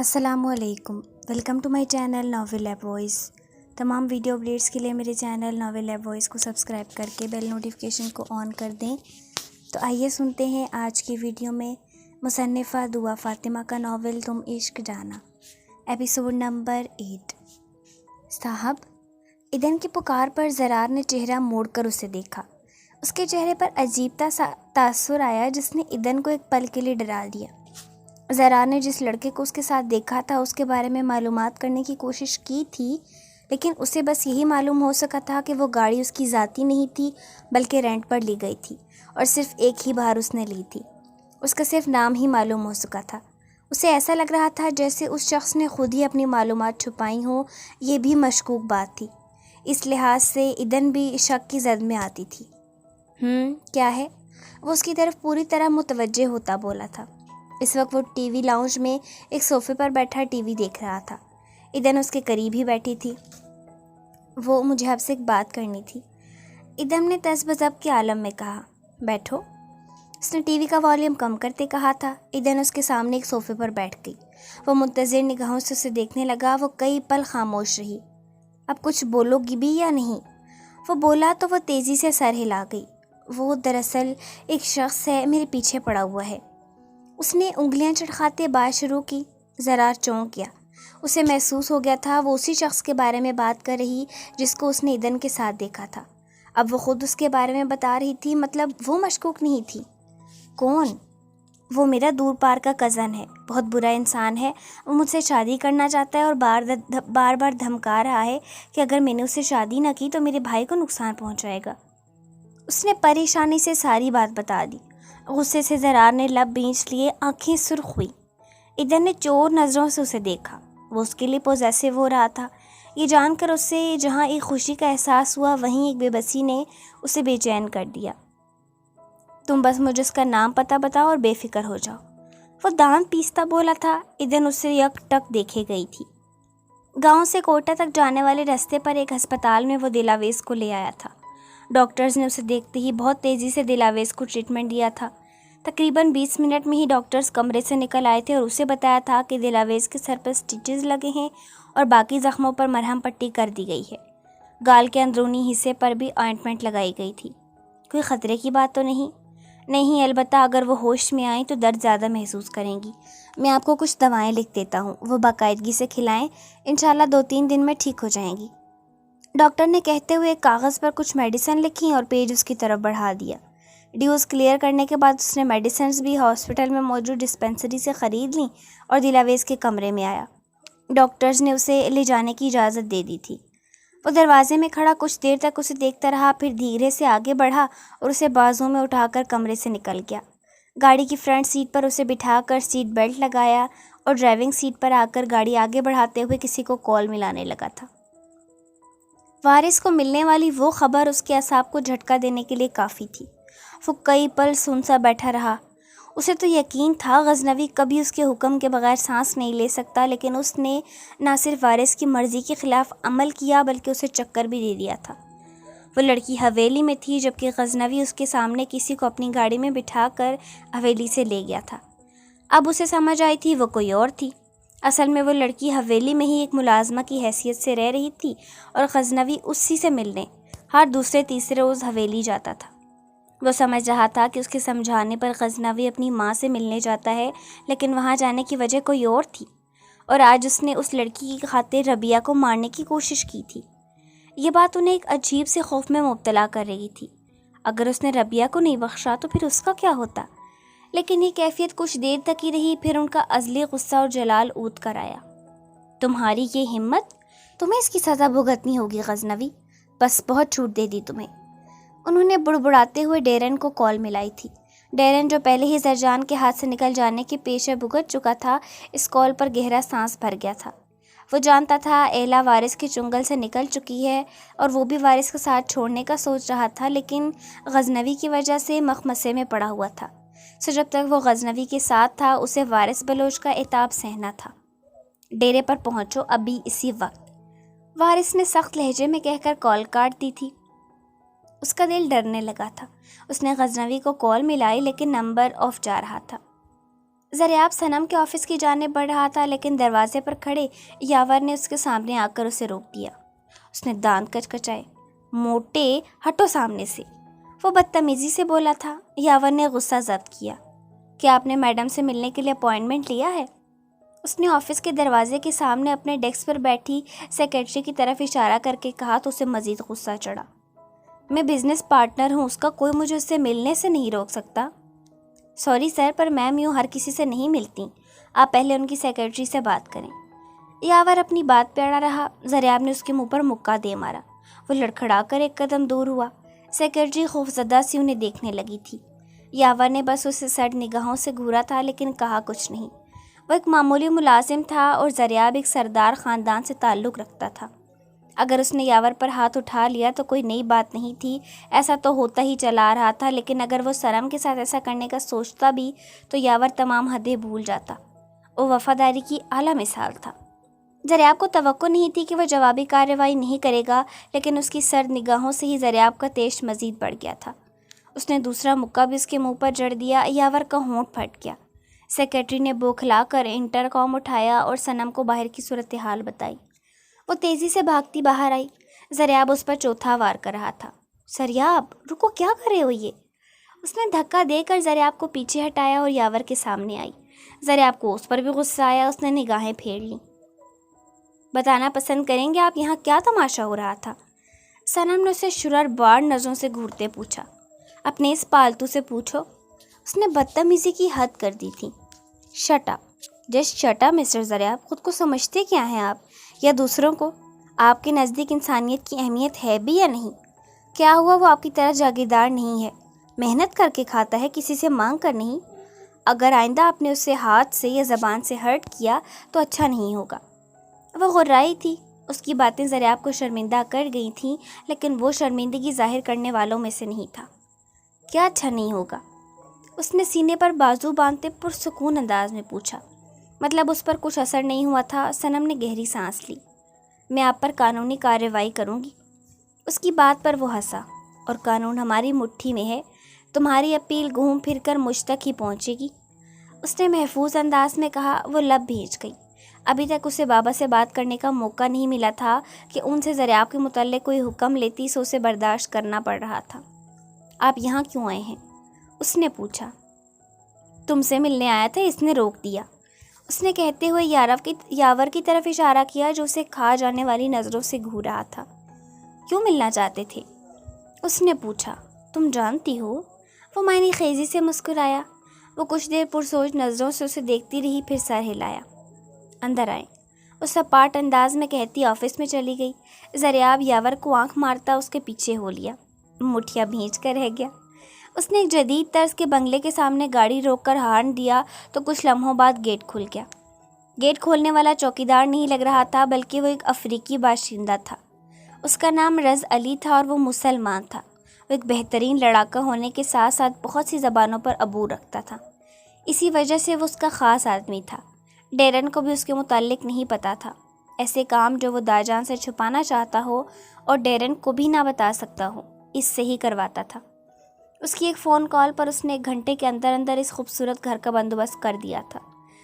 السلام علیکم، welcome to my channel Novel Lab Voice. تمام ویڈیو اپڈیٹس کے لیے میرے چینل ناول لیب وائس کو سبسکرائب کر کے بیل نوٹیفیکیشن کو آن کر دیں۔ تو آئیے سنتے ہیں آج کی ویڈیو میں مصنفہ دعا فاطمہ کا ناول تم عشق جانا، ایپیسوڈ نمبر 8۔ صاحب، ایدن کی پکار پر زرار نے چہرہ موڑ کر اسے دیکھا۔ اس کے چہرے پر عجیب تاثر آیا جس نے ایدن کو ایک پل کے لیے ڈرا دیا۔ زرار نے جس لڑکے کو اس کے ساتھ دیکھا تھا اس کے بارے میں معلومات کرنے کی کوشش کی تھی، لیکن اسے بس یہی معلوم ہو سکا تھا کہ وہ گاڑی اس کی ذاتی نہیں تھی بلکہ رینٹ پر لی گئی تھی، اور صرف ایک ہی بار اس نے لی تھی۔ اس کا صرف نام ہی معلوم ہو سکا تھا۔ اسے ایسا لگ رہا تھا جیسے اس شخص نے خود ہی اپنی معلومات چھپائی ہوں۔ یہ بھی مشکوک بات تھی۔ اس لحاظ سے ایدن بھی شک کی زد میں آتی تھی۔ کیا ہے؟ وہ اس کی طرف پوری طرح متوجہ ہوتا بولا تھا۔ اس وقت وہ ٹی وی لاؤنج میں ایک صوفے پر بیٹھا ٹی وی دیکھ رہا تھا۔ ایدن اس کے قریب ہی بیٹھی تھی۔ وہ مجھے آپ سے ایک بات کرنی تھی، ایدن نے تذبذب کے عالم میں کہا۔ بیٹھو۔ اس نے ٹی وی کا والیوم کم کرتے کہا تھا۔ ایدن اس کے سامنے ایک صوفے پر بیٹھ گئی۔ وہ منتظر نگاہوں سے اسے دیکھنے لگا۔ وہ کئی پل خاموش رہی۔ اب کچھ بولو گی بھی یا نہیں؟ وہ بولا تو وہ تیزی سے سر ہلا گئی۔ وہ دراصل ایک شخص ہے، میرے پیچھے پڑا ہوا ہے۔ اس نے انگلیاں چٹخاتے بات شروع کی۔ زرار چونک گیا۔ اسے محسوس ہو گیا تھا وہ اسی شخص کے بارے میں بات کر رہی جس کو اس نے ایدن کے ساتھ دیکھا تھا۔ اب وہ خود اس کے بارے میں بتا رہی تھی، مطلب وہ مشکوک نہیں تھی۔ کون؟ وہ میرا دور پار کا کزن ہے، بہت برا انسان ہے۔ وہ مجھ سے شادی کرنا چاہتا ہے اور بار بار دھمکا رہا ہے کہ اگر میں نے اس سے شادی نہ کی تو میرے بھائی کو نقصان پہنچائے گا۔ اس نے پریشانی سے ساری بات بتا دی۔ غصے سے زرار نے لب بھینچ لیے، آنکھیں سرخ ہوئی۔ ایدن نے چور نظروں سے اسے دیکھا۔ وہ اس کے لیے پوزیسو ہو رہا تھا۔ یہ جان کر اسے جہاں ایک خوشی کا احساس ہوا وہیں ایک بے بسی نے اسے بے چین کر دیا۔ تم بس مجھے اس کا نام پتہ بتاؤ اور بے فکر ہو جاؤ، وہ دانت پیستا بولا تھا۔ ایدن اسے یک ٹک دیکھے گئی تھی۔ گاؤں سے کوٹا تک جانے والے راستے پر ایک ہسپتال میں وہ دلاویز کو لے آیا تھا۔ ڈاکٹرز نے اسے دیکھتے ہی بہت تیزی سے دلاویز کو ٹریٹمنٹ دیا تھا۔ تقریباً 20 منٹ میں ہی ڈاکٹرز کمرے سے نکل آئے تھے اور اسے بتایا تھا کہ دلاویز کے سر پر سٹیچز لگے ہیں اور باقی زخموں پر مرہم پٹی کر دی گئی ہے۔ گال کے اندرونی حصے پر بھی آئنٹمنٹ لگائی گئی تھی۔ کوئی خطرے کی بات تو نہیں؟ نہیں، البتہ اگر وہ ہوش میں آئیں تو درد زیادہ محسوس کریں گی۔ میں آپ کو کچھ دوائیں لکھ دیتا ہوں، وہ باقاعدگی سے کھلائیں، انشاءاللہ 2-3 دن میں ٹھیک ہو جائیں گی۔ ڈاکٹر نے کہتے ہوئے ایک کاغذ پر کچھ میڈیسن لکھی اور پیج اس کی طرف بڑھا دیا۔ ڈیوز کلیئر کرنے کے بعد اس نے میڈیسنز بھی ہاسپٹل میں موجود ڈسپنسری سے خرید لیں اور دلاویز کے کمرے میں آیا۔ ڈاکٹرز نے اسے لے جانے کی اجازت دے دی تھی۔ وہ دروازے میں کھڑا کچھ دیر تک اسے دیکھتا رہا، پھر دھیرے سے آگے بڑھا اور اسے بازوں میں اٹھا کر کمرے سے نکل گیا۔ گاڑی کی فرنٹ سیٹ پر اسے بٹھا کر سیٹ بیلٹ لگایا اور ڈرائیونگ سیٹ پر آ کر گاڑی آگے بڑھاتے ہوئے کسی کو کال ملانے لگا تھا۔ وارث کو ملنے والی وہ خبر اس کے اعصاب کو جھٹکا دینے کے لیے کافی تھی۔ وہ کئی پل سن سا بیٹھا رہا۔ اسے تو یقین تھا غزنوی کبھی اس کے حکم کے بغیر سانس نہیں لے سکتا، لیکن اس نے نہ صرف وارث کی مرضی کے خلاف عمل کیا بلکہ اسے چکر بھی دے دیا تھا۔ وہ لڑکی حویلی میں تھی جبکہ غزنوی اس کے سامنے کسی کو اپنی گاڑی میں بٹھا کر حویلی سے لے گیا تھا۔ اب اسے سمجھ آئی تھی وہ کوئی اور تھی۔ اصل میں وہ لڑکی حویلی میں ہی ایک ملازمہ کی حیثیت سے رہ رہی تھی اور غزنوی اسی سے ملنے ہر دوسرے تیسرے روز حویلی جاتا تھا۔ وہ سمجھ رہا تھا کہ اس کے سمجھانے پر غزنوی اپنی ماں سے ملنے جاتا ہے، لیکن وہاں جانے کی وجہ کوئی اور تھی، اور آج اس نے اس لڑکی کی خاطر ربیہ کو مارنے کی کوشش کی تھی۔ یہ بات انہیں ایک عجیب سے خوف میں مبتلا کر رہی تھی۔ اگر اس نے ربیہ کو نہیں بخشا تو پھر اس کا کیا ہوتا؟ لیکن یہ کیفیت کچھ دیر تک ہی رہی، پھر ان کا ازلی غصہ اور جلال اود کر آیا۔ تمہاری یہ ہمت! تمہیں اس کی سزا بھگتنی ہوگی غزنوی، بس بہت چھوٹ دے دی تمہیں۔ انہوں نے بڑبڑاتے ہوئے ڈیرن کو کال ملائی تھی۔ ڈیرن جو پہلے ہی زرجان کے ہاتھ سے نکل جانے کے پیشے بھگت چکا تھا، اس کال پر گہرا سانس بھر گیا تھا۔ وہ جانتا تھا ایلا وارث کے چنگل سے نکل چکی ہے اور وہ بھی وارث کا ساتھ چھوڑنے کا سوچ رہا تھا، لیکن غزنوی کی وجہ سے مخمصے میں پڑا ہوا تھا۔ سو جب تک وہ غزنوی کے ساتھ تھا اسے وارث بلوچ کا عتاب سہنا تھا۔ ڈیرے پر پہنچو ابھی اسی وقت، وارث نے سخت لہجے میں کہہ کر کال کاٹ دی تھی۔ اس کا دل ڈرنے لگا تھا۔ اس نے غزنوی کو کال ملائی لیکن نمبر آف جا رہا تھا۔ زریاب صنم کے آفس کی جانب بڑھ رہا تھا، لیکن دروازے پر کھڑے یاور نے اس کے سامنے آ کر اسے روک دیا۔ اس نے دانت کچکچائے۔ موٹے، ہٹو سامنے سے، وہ بدتمیزی سے بولا تھا۔ یاور نے غصہ ضبط کیا۔ کیا آپ نے میڈم سے ملنے کے لیے اپوائنٹمنٹ لیا ہے؟ اس نے آفس کے دروازے کے سامنے اپنے ڈیسک پر بیٹھی سیکرٹری کی طرف اشارہ کر کے کہا تو اسے مزید غصہ چڑھا۔ میں بزنس پارٹنر ہوں، اس کا کوئی مجھے اس سے ملنے سے نہیں روک سکتا۔ سوری سر، پر میم یوں ہر کسی سے نہیں ملتی، آپ پہلے ان کی سیکرٹری سے بات کریں۔ یاور اپنی بات پہ اڑا رہا۔ زریاب نے اس کے منہ پر مکہ دے مارا۔ وہ لڑکھڑا کر ایک قدم دور ہوا۔ سیکرٹری خوفزدہ سی انہیں دیکھنے لگی تھی۔ یاور نے بس اسے سرد نگاہوں سے گھورا تھا، لیکن کہا کچھ نہیں۔ وہ ایک معمولی ملازم تھا اور زریاب ایک سردار خاندان سے تعلق رکھتا تھا۔ اگر اس نے یاور پر ہاتھ اٹھا لیا تو کوئی نئی بات نہیں تھی، ایسا تو ہوتا ہی چلا آ رہا تھا، لیکن اگر وہ صنم کے ساتھ ایسا کرنے کا سوچتا بھی تو یاور تمام حدیں بھول جاتا۔ وہ وفاداری کی اعلیٰ مثال تھا۔ زریاب کو توقع نہیں تھی کہ وہ جوابی کارروائی نہیں کرے گا، لیکن اس کی سرد نگاہوں سے ہی زریاب کا تیش مزید بڑھ گیا تھا۔ اس نے دوسرا مکہ بھی اس کے منہ پر جڑ دیا۔ یاور کا ہونٹ پھٹ گیا۔ سیکرٹری نے بوکھلا کر انٹر کام اٹھایا اور صنم کو باہر کی صورتحال بتائی۔ وہ تیزی سے بھاگتی باہر آئی۔ زریاب اس پر چوتھا وار کر رہا تھا۔ زریاب رکو، کیا کر رہے ہو یہ؟ اس نے دھکا دے کر زریاب کو پیچھے ہٹایا اور یاور کے سامنے آئی۔ زریاب کو اس پر بھی غصہ آیا۔ اس نے نگاہیں پھیر لیں۔ بتانا پسند کریں گے آپ یہاں کیا تماشا ہو رہا تھا؟ صنم نے اسے شرر بار نظروں سے گھورتے پوچھا۔ اپنے اس پالتو سے پوچھو۔ اس نے بدتمیزی کی حد کر دی تھی۔ Shut up, just shut up mister Zaryab, خود کو سمجھتے کیا ہیں آپ یا دوسروں کو؟ آپ کے نزدیک انسانیت کی اہمیت ہے بھی یا نہیں؟ کیا ہوا وہ آپ کی طرح جاگیردار نہیں ہے، محنت کر کے کھاتا ہے، کسی سے مانگ کر نہیں؟ اگر آئندہ آپ نے اسے ہاتھ سے یا زبان سے ہرٹ کیا تو اچھا نہیں ہوگا۔ وہ غرائی تھی۔ اس کی باتیں زریاب کو شرمندہ کر گئی تھیں، لیکن وہ شرمندگی ظاہر کرنے والوں میں سے نہیں تھا۔ کیا اچھا نہیں ہوگا؟ اس نے سینے پر بازو باندھتے پرسکون انداز میں پوچھا۔ مطلب اس پر کچھ اثر نہیں ہوا تھا۔ صنم نے گہری سانس لی۔ میں آپ پر قانونی کارروائی کروں گی۔ اس کی بات پر وہ ہنسا۔ اور قانون ہماری مٹھی میں ہے، تمہاری اپیل گھوم پھر کر مجھ تک ہی پہنچے گی۔ اس نے محفوظ انداز میں کہا۔ وہ لب بھیج گئی۔ ابھی تک اسے بابا سے بات کرنے کا موقع نہیں ملا تھا کہ ان سے زریاب کے متعلق کوئی حکم لیتی سو اسے برداشت کرنا پڑ رہا تھا۔ آپ یہاں کیوں آئے ہیں؟ اس نے پوچھا۔ تم سے ملنے آیا تھا، اس نے روک دیا۔ اس نے کہتے ہوئے یاور کی طرف اشارہ کیا جو اسے کھا جانے والی نظروں سے گھور رہا تھا۔ کیوں ملنا چاہتے تھے؟ اس نے پوچھا۔ تم جانتی ہو؟ وہ معنی خیزی سے مسکرایا۔ وہ کچھ دیر پرسوچ نظروں سے اسے دیکھتی رہی، پھر سر ہلایا۔ اندر آئیں، اس سپاٹ انداز میں کہتی آفس میں چلی گئی۔ زریاب یاور کو آنکھ مارتا اس کے پیچھے ہو لیا۔ مٹھیاں بھینچ کر رہ گیا۔ اس نے ایک جدید طرز کے بنگلے کے سامنے گاڑی روک کر ہارن دیا تو کچھ لمحوں بعد گیٹ کھل گیا۔ گیٹ کھولنے والا چوکیدار نہیں لگ رہا تھا، بلکہ وہ ایک افریقی باشندہ تھا۔ اس کا نام رز علی تھا اور وہ مسلمان تھا۔ وہ ایک بہترین لڑاکا ہونے کے ساتھ ساتھ بہت سی زبانوں پر عبور رکھتا تھا۔ اسی وجہ سے وہ اس کا خاص آدمی تھا۔ ڈیرن کو بھی اس کے متعلق نہیں پتا تھا۔ ایسے کام جو وہ داجان سے چھپانا چاہتا ہو اور ڈیرن کو بھی نہ بتا سکتا ہو، اس سے ہی کرواتا تھا۔ اس کی ایک فون کال پر اس نے 1 گھنٹے کے اندر اندر اس خوبصورت گھر کا بندوبست کر دیا تھا۔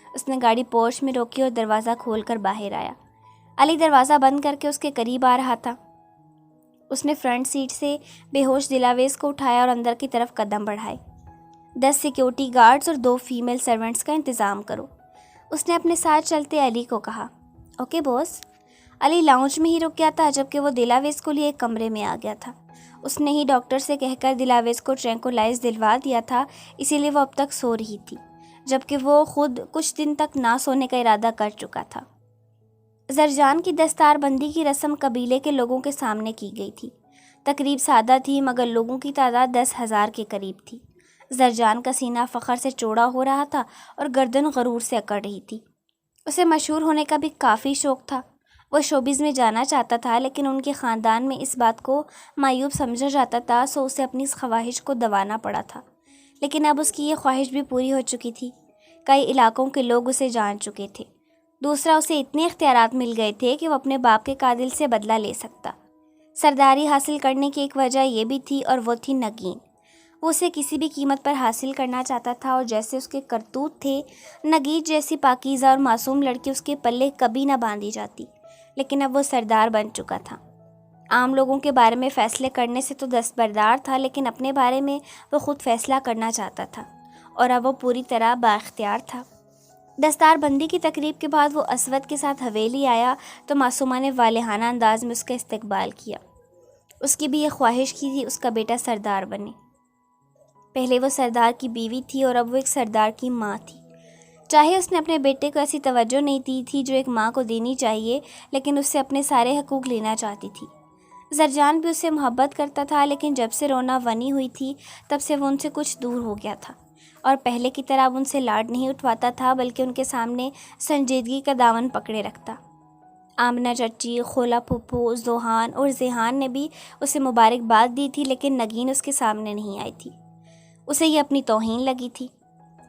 اس نے گاڑی پورچ میں روکی اور دروازہ کھول کر باہر آیا۔ علی دروازہ بند کر کے اس کے قریب آ رہا تھا۔ اس نے فرنٹ سیٹ سے بے ہوش دلاویز کو اٹھایا اور اندر کی طرف قدم بڑھائے۔ 10 سیکیورٹی گارڈز اور 2 فیمیل سرونٹس کا انتظام کرو، اس نے اپنے ساتھ چلتے علی کو کہا۔ اوکے بوس۔ علی لاؤنج میں ہی رک گیا تھا جبکہ وہ دلاویز کو لیے ایک کمرے میں آ گیا تھا۔ اس نے ہی ڈاکٹر سے کہہ کر دلاویز کو ٹرینکولائز دلوا دیا تھا، اسی لیے وہ اب تک سو رہی تھی، جبکہ وہ خود کچھ دن تک نہ سونے کا ارادہ کر چکا تھا۔ زرجان کی دستار بندی کی رسم قبیلے کے لوگوں کے سامنے کی گئی تھی۔ تقریب سادہ تھی مگر لوگوں کی تعداد 10,000 کے قریب تھی۔ زرجان کا سینہ فخر سے چوڑا ہو رہا تھا اور گردن غرور سے اکڑ رہی تھی۔ اسے مشہور ہونے کا بھی کافی شوق تھا۔ وہ شوبز میں جانا چاہتا تھا، لیکن ان کے خاندان میں اس بات کو معیوب سمجھا جاتا تھا، سو اسے اپنی اس خواہش کو دبانا پڑا تھا۔ لیکن اب اس کی یہ خواہش بھی پوری ہو چکی تھی۔ کئی علاقوں کے لوگ اسے جان چکے تھے۔ دوسرا، اسے اتنے اختیارات مل گئے تھے کہ وہ اپنے باپ کے قاتل سے بدلہ لے سکتا۔ سرداری حاصل کرنے کی ایک وجہ یہ بھی تھی اور وہ تھی نگین۔ وہ اسے کسی بھی قیمت پر حاصل کرنا چاہتا تھا، اور جیسے اس کے کرتوت تھے، نگین جیسی پاکیزہ اور معصوم لڑکی اس کے پلے کبھی نہ باندھی جاتی۔ لیکن اب وہ سردار بن چکا تھا۔ عام لوگوں کے بارے میں فیصلے کرنے سے تو دستبردار تھا، لیکن اپنے بارے میں وہ خود فیصلہ کرنا چاہتا تھا، اور اب وہ پوری طرح بااختیار تھا۔ دستار بندی کی تقریب کے بعد وہ اسود کے ساتھ حویلی آیا تو معصومہ نے والہانہ انداز میں اس کا استقبال کیا۔ اس کی بھی یہ خواہش کی تھی اس کا بیٹا سردار بنے۔ پہلے وہ سردار کی بیوی تھی اور اب وہ ایک سردار کی ماں تھی۔ چاہے اس نے اپنے بیٹے کو ایسی توجہ نہیں دی تھی جو ایک ماں کو دینی چاہیے، لیکن اس سے اپنے سارے حقوق لینا چاہتی تھی۔ زرجان بھی اس سے محبت کرتا تھا، لیکن جب سے رونا ونی ہوئی تھی تب سے وہ ان سے کچھ دور ہو گیا تھا، اور پہلے کی طرح ان سے لاڈ نہیں اٹھواتا تھا، بلکہ ان کے سامنے سنجیدگی کا دامن پکڑے رکھتا۔ آمنہ چچی، خولا پھپھو، زوہان اور ذیہان نے بھی اسے مبارکباد دی تھی، لیکن نگین اس کے سامنے نہیں آئی تھی۔ اسے یہ اپنی توہین لگی تھی۔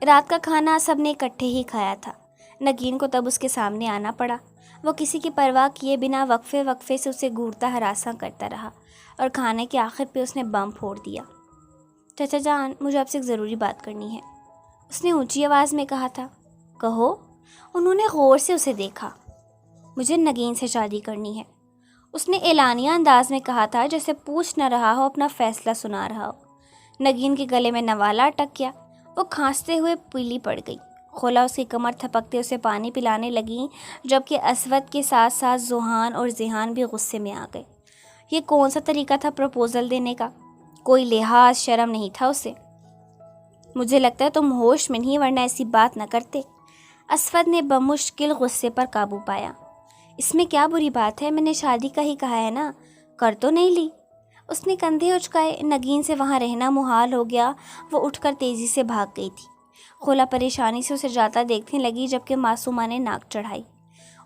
رات کا کھانا سب نے اکٹھے ہی کھایا تھا۔ نگین کو تب اس کے سامنے آنا پڑا۔ وہ کسی کی پرواہ کیے بنا وقفے وقفے سے اسے گھورتا ہراساں کرتا رہا، اور کھانے کے آخر پہ اس نے بم پھوڑ دیا۔ چچا جان، مجھے آپ سے ایک ضروری بات کرنی ہے، اس نے اونچی آواز میں کہا تھا۔ کہو۔ انہوں نے غور سے اسے دیکھا۔ مجھے نگین سے شادی کرنی ہے، اس نے اعلانیہ انداز میں کہا تھا، جیسے پوچھ نہ رہا ہو، اپنا فیصلہ سنا رہا ہو۔ نگین کے گلے میں نوالہ اٹک گیا۔ وہ کھانستے ہوئے پیلی پڑ گئی۔ خولا اس کی کمر تھپکتے اسے پانی پلانے لگیں، جبکہ اسود کے ساتھ ساتھ زوہان اور ذیہان بھی غصے میں آ گئے۔ یہ کون سا طریقہ تھا پروپوزل دینے کا؟ کوئی لحاظ شرم نہیں تھا اسے۔ مجھے لگتا ہے تم ہوش میں نہیں، ورنہ ایسی بات نہ کرتے۔ اسود نے بمشکل غصے پر قابو پایا۔ اس میں کیا بری بات ہے؟ میں نے شادی کا ہی کہا ہے نا، کر تو نہیں لی؟ اس نے کندھے اچکائے۔ نگین سے وہاں رہنا محال ہو گیا۔ وہ اٹھ کر تیزی سے بھاگ گئی تھی۔ خولا پریشانی سے اسے جاتا دیکھنے لگی، جبکہ معصومہ نے ناک چڑھائی۔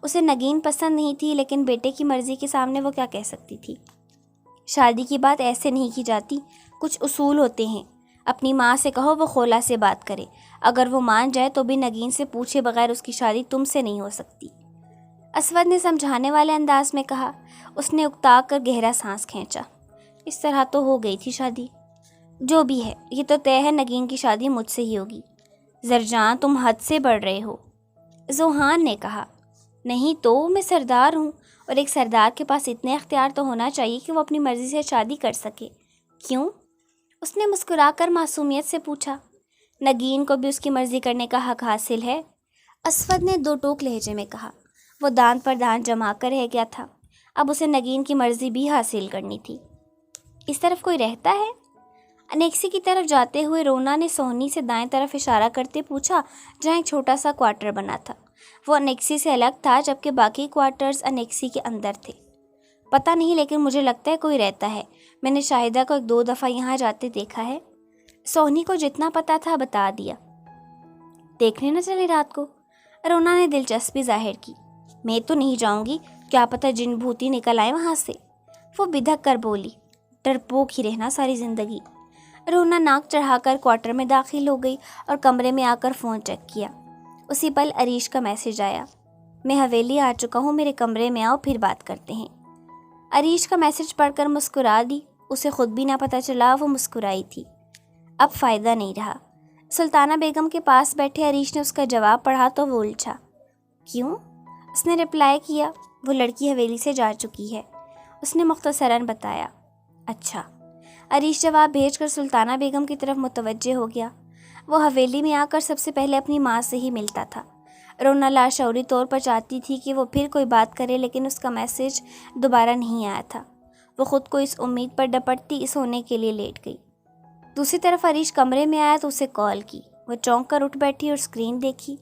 اسے نگین پسند نہیں تھی، لیکن بیٹے کی مرضی کے سامنے وہ کیا کہہ سکتی تھی؟ شادی کی بات ایسے نہیں کی جاتی، کچھ اصول ہوتے ہیں۔ اپنی ماں سے کہو وہ خولا سے بات کرے، اگر وہ مان جائے تو بھی نگین سے پوچھے بغیر اس کی شادی تم سے نہیں ہو سکتی۔ اسود نے سمجھانے والے انداز میں کہا۔ اس نے اکتا کر گہرا سانس کھینچا۔ اس طرح تو ہو گئی تھی شادی۔ جو بھی ہے، یہ تو طے ہے نگین کی شادی مجھ سے ہی ہوگی۔ زرجان، تم حد سے بڑھ رہے ہو، زوہان نے کہا۔ نہیں تو، میں سردار ہوں، اور ایک سردار کے پاس اتنے اختیار تو ہونا چاہیے کہ وہ اپنی مرضی سے شادی کر سکے۔ کیوں؟ اس نے مسکرا کر معصومیت سے پوچھا۔ نگین کو بھی اس کی مرضی کرنے کا حق حاصل ہے، اسود نے دو ٹوک لہجے میں کہا۔ وہ دانت پر دانت جما کر رہ گیا تھا۔ اب اسے نگین کی مرضی بھی حاصل کرنی تھی۔ اس طرف کوئی رہتا ہے؟ انیکسی کی طرف جاتے ہوئے رونا نے سونی سے دائیں طرف اشارہ کرتے پوچھا، جہاں ایک چھوٹا سا کوارٹر بنا تھا۔ وہ انیکسی سے الگ تھا، جبکہ باقی کوارٹرز انیکسی کے اندر تھے۔ پتہ نہیں، لیکن مجھے لگتا ہے کوئی رہتا ہے۔ میں نے شاہدہ کو 1-2 دفعہ یہاں جاتے دیکھا ہے۔ سونی کو جتنا پتہ تھا بتا دیا۔ دیکھنے نہ چلے رات کو؟ رونا نے دلچسپی ظاہر کی۔ میں تو نہیں جاؤں گی، کیا پتہ جن بھوتی نکل آئے وہاں سے۔ وہ بدھک کر بولی۔ ڈرپوک ہی رہنا ساری زندگی۔ رونا ناک چڑھا کر کوارٹر میں داخل ہو گئی اور کمرے میں آ کر فون چیک کیا۔ اسی پل عریش کا میسج آیا۔ میں حویلی آ چکا ہوں، میرے کمرے میں آؤ، پھر بات کرتے ہیں۔ عریش کا میسج پڑھ کر مسکرا دی۔ اسے خود بھی نہ پتہ چلا وہ مسکرائی تھی۔ اب فائدہ نہیں رہا۔ سلطانہ بیگم کے پاس بیٹھے عریش نے اس کا جواب پڑھا تو وہ الجھا۔ کیوں؟ اس نے رپلائی کیا۔ وہ لڑکی حویلی سے جا چکی ہے، اس نے مختصراً بتایا۔ اچھا۔ عریش جواب بھیج کر سلطانہ بیگم کی طرف متوجہ ہو گیا۔ وہ حویلی میں آ کر سب سے پہلے اپنی ماں سے ہی ملتا تھا۔ رونا لاشعوری طور پر چاہتی تھی کہ وہ پھر کوئی بات کرے، لیکن اس کا میسج دوبارہ نہیں آیا تھا۔ وہ خود کو اس امید پر ڈپٹتی سونے کے لیے لیٹ گئی۔ دوسری طرف عریش کمرے میں آیا تو اسے کال کی۔ وہ چونک کر اٹھ بیٹھی اور اسکرین دیکھی۔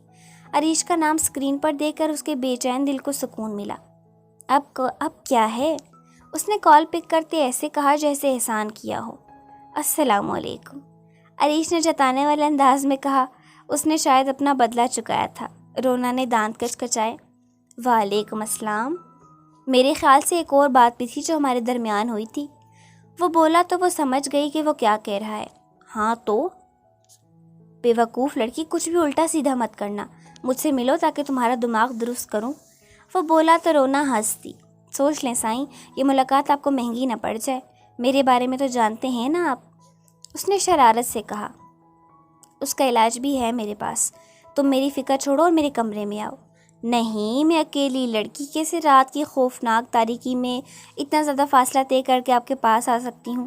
عریش کا نام اسکرین پر دیکھ کر اس کے بے چین دل کو سکون ملا۔ اب کیا ہے؟ اس نے کال پک کرتے ایسے کہا جیسے احسان کیا ہو۔ السلام علیکم، عریش نے جتانے والے انداز میں کہا۔ اس نے شاید اپنا بدلہ چکایا تھا۔ رونا نے دانت کچکچائے۔ وعلیکم السلام۔ میرے خیال سے ایک اور بات بھی تھی جو ہمارے درمیان ہوئی تھی۔ وہ بولا تو وہ سمجھ گئی کہ وہ کیا کہہ رہا ہے۔ ہاں تو؟ بے وقوف لڑکی، کچھ بھی الٹا سیدھا مت کرنا، مجھ سے ملو تاکہ تمہارا دماغ درست کروں۔ وہ بولا تو رونا ہنس دی۔ سوچ لیں سائیں، یہ ملاقات آپ کو مہنگی نہ پڑ جائے۔ میرے بارے میں تو جانتے ہیں نا آپ۔ اس نے شرارت سے کہا۔ اس کا علاج بھی ہے میرے پاس، تم میری فکر چھوڑو اور میرے کمرے میں آؤ۔ نہیں، میں اکیلی لڑکی کیسے رات کی خوفناک تاریکی میں اتنا زیادہ فاصلہ طے کر کے آپ کے پاس آ سکتی ہوں؟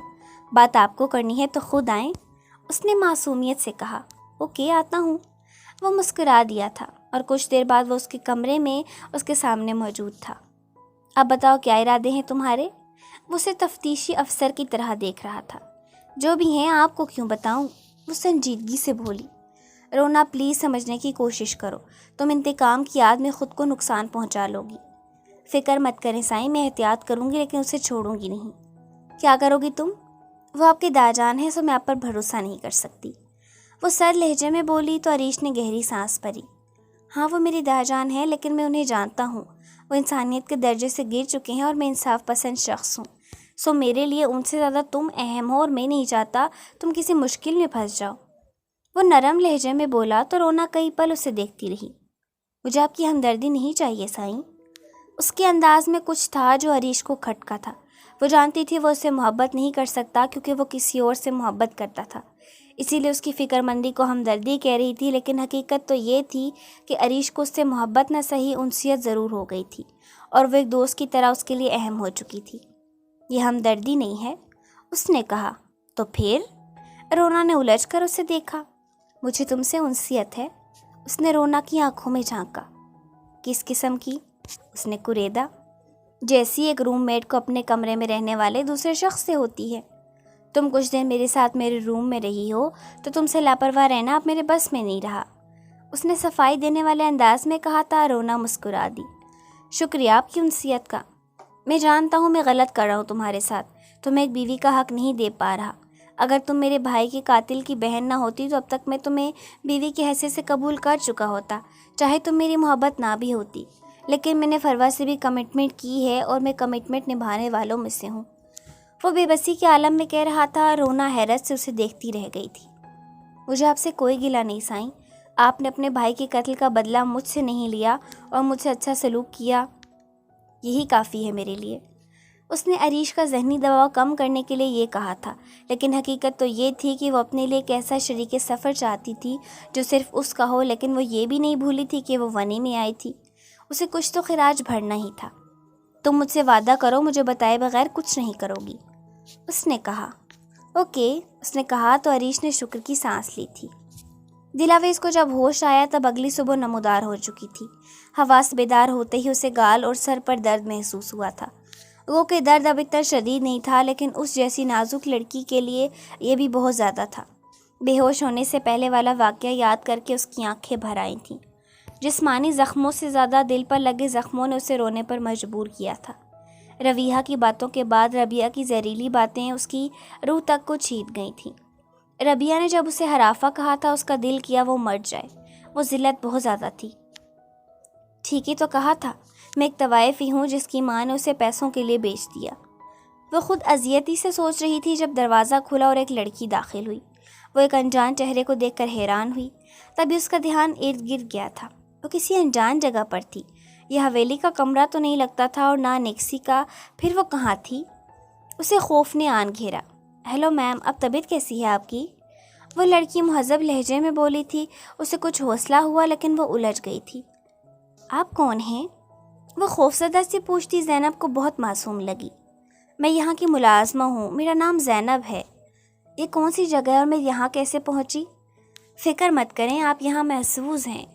بات آپ کو کرنی ہے تو خود آئیں، اس نے معصومیت سے کہا۔ اوکے، آتا ہوں۔ وہ مسکرا دیا تھا اور کچھ دیر بعد وہ اس کے کمرے میں اس کے سامنے موجود تھا۔ اب بتاؤ کیا ارادے ہیں تمہارے؟ وہ اسے تفتیشی افسر کی طرح دیکھ رہا تھا۔ جو بھی ہیں، آپ کو کیوں بتاؤں؟ وہ سنجیدگی سے بولی۔ رونا، پلیز سمجھنے کی کوشش کرو، تم انتقام کی یاد میں خود کو نقصان پہنچا لو گی۔ فکر مت کریں سائیں، میں احتیاط کروں گی لیکن اسے چھوڑوں گی نہیں۔ کیا کرو گی تم؟ وہ آپ کی داجان ہے، سو میں آپ پر بھروسہ نہیں کر سکتی، وہ سر لہجے میں بولی تو عریش نے گہری سانس بھری۔ ہاں، وہ میری داجان ہے لیکن میں انہیں جانتا ہوں، وہ انسانیت کے درجے سے گر چکے ہیں اور میں انصاف پسند شخص ہوں، سو میرے لیے ان سے زیادہ تم اہم ہو اور میں نہیں چاہتا تم کسی مشکل میں پھنس جاؤ۔ وہ نرم لہجے میں بولا تو رونا کئی پل اسے دیکھتی رہی۔ مجھے آپ کی ہمدردی نہیں چاہیے سائیں۔ اس کے انداز میں کچھ تھا جو عریش کو کھٹکا تھا۔ وہ جانتی تھی وہ اسے محبت نہیں کر سکتا کیونکہ وہ کسی اور سے محبت کرتا تھا، اسی لیے اس کی فکر مندی کو ہمدردی کہہ رہی تھی، لیکن حقیقت تو یہ تھی کہ عریش کو اس سے محبت نہ صحیح انسیت ضرور ہو گئی تھی اور وہ ایک دوست کی طرح اس کے لیے اہم ہو چکی تھی۔ یہ ہمدردی نہیں ہے، اس نے کہا۔ تو پھر؟ رونا نے الجھ کر اسے دیکھا۔ مجھے تم سے انسیت ہے، اس نے رونا کی آنکھوں میں جھانکا۔ کس قسم کی؟ اس نے کریدا۔ جیسی ایک روم میٹ کو اپنے کمرے میں رہنے والے دوسرے شخص سے ہوتی ہے۔ تم کچھ دن میرے ساتھ میرے روم میں رہی ہو تو تم سے لاپرواہ رہنا اب میرے بس میں نہیں رہا، اس نے صفائی دینے والے انداز میں کہا تھا۔ رونا مسکرا دی۔ شکریہ آپ کی انسیت کا، میں جانتا ہوں میں غلط کر رہا ہوں تمہارے ساتھ، تمہیں ایک بیوی کا حق نہیں دے پا رہا۔ اگر تم میرے بھائی کے قاتل کی بہن نہ ہوتی تو اب تک میں تمہیں بیوی کی حیثیت سے قبول کر چکا ہوتا، چاہے تم میری محبت نہ بھی ہوتی، لیکن میں نے فروا سے بھی کمٹمنٹ کی ہے اور میں کمٹمنٹ نبھانے والوں میں سے ہوں، وہ بے بسی کے عالم میں کہہ رہا تھا۔ رونا حیرت سے اسے دیکھتی رہ گئی تھی۔ مجھے آپ سے کوئی گلہ نہیں سائیں، آپ نے اپنے بھائی کے قتل کا بدلہ مجھ سے نہیں لیا اور مجھ سے اچھا سلوک کیا، یہی کافی ہے میرے لیے۔ اس نے عریش کا ذہنی دباؤ کم کرنے کے لیے یہ کہا تھا، لیکن حقیقت تو یہ تھی کہ وہ اپنے لیے ایک ایسا شریک سفر چاہتی تھی جو صرف اس کا ہو، لیکن وہ یہ بھی نہیں بھولی تھی کہ وہ ونی میں آئی تھی، اسے کچھ تو خراج بھرنا ہی تھا۔ تم مجھ سے وعدہ کرو مجھے بتائے بغیر کچھ نہیں کرو گی، اس نے کہا۔ اوکے، اس نے کہا تو عریش نے شکر کی سانس لی تھی۔ دلاویز کو جب ہوش آیا تب اگلی صبح نمودار ہو چکی تھی۔ حواس بیدار ہوتے ہی اسے گال اور سر پر درد محسوس ہوا تھا۔ وہ کہ درد اب اتنا شدید نہیں تھا، لیکن اس جیسی نازک لڑکی کے لیے یہ بھی بہت زیادہ تھا۔ بے ہوش ہونے سے پہلے والا واقعہ یاد کر کے اس کی آنکھیں بھر آئی تھیں۔ جسمانی زخموں سے زیادہ دل پر لگے زخموں نے اسے رونے پر مجبور کیا تھا۔ ربیہ کی باتوں کے بعد ربیہ کی زہریلی باتیں اس کی روح تک کو چھید گئی تھیں۔ ربیہ نے جب اسے ہرافہ کہا تھا اس کا دل کیا وہ مر جائے، وہ ذلت بہت زیادہ تھی۔ ٹھیک ہی تو کہا تھا، میں ایک طوائفی ہوں جس کی ماں نے اسے پیسوں کے لیے بیچ دیا۔ وہ خود اذیتی سے سوچ رہی تھی جب دروازہ کھلا اور ایک لڑکی داخل ہوئی۔ وہ ایک انجان چہرے کو دیکھ کر حیران ہوئی، تبھی اس کا دھیان ارد گرد گیا تھا۔ وہ کسی انجان جگہ پر تھی، یہ حویلی کا کمرہ تو نہیں لگتا تھا اور نہ نیکسی کا، پھر وہ کہاں تھی؟ اسے خوف نے آن گھیرا۔ ہیلو میم، اب طبیعت کیسی ہے آپ کی؟ وہ لڑکی مہذب لہجے میں بولی تھی۔ اسے کچھ حوصلہ ہوا لیکن وہ الجھ گئی تھی۔ آپ کون ہیں؟ وہ خوفزدہ سے پوچھتی زینب کو بہت معصوم لگی۔ میں یہاں کی ملازمہ ہوں، میرا نام زینب ہے۔ یہ کون سی جگہ ہے اور میں یہاں کیسے پہنچی؟ فکر مت کریں آپ یہاں محفوظ ہیں،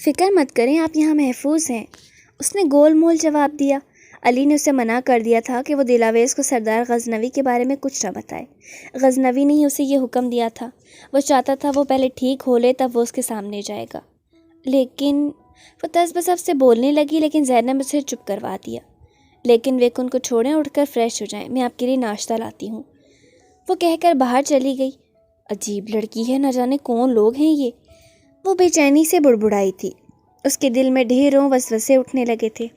فکر مت کریں آپ یہاں محفوظ ہیں، اس نے گول مول جواب دیا۔ علی نے اسے منع کر دیا تھا کہ وہ دلاویز کو سردار غزنوی کے بارے میں کچھ نہ بتائے۔ غزنوی نے ہی اسے یہ حکم دیا تھا، وہ چاہتا تھا وہ پہلے ٹھیک ہو لے تب وہ اس کے سامنے جائے گا۔ لیکن وہ تذبذب سے بولنے لگی، لیکن زینب اسے چپ کروا دیا۔ لیکن ویکن کو چھوڑیں، اٹھ کر فریش ہو جائیں، میں آپ کے لیے ناشتہ لاتی ہوں، وہ کہہ کر باہر چلی گئی۔ عجیب لڑکی ہے، نہ جانے کون لوگ ہیں یہ، وہ بے چینی سے بڑبڑائی تھی۔ اس کے دل میں ڈھیروں وسوسے اٹھنے لگے تھے۔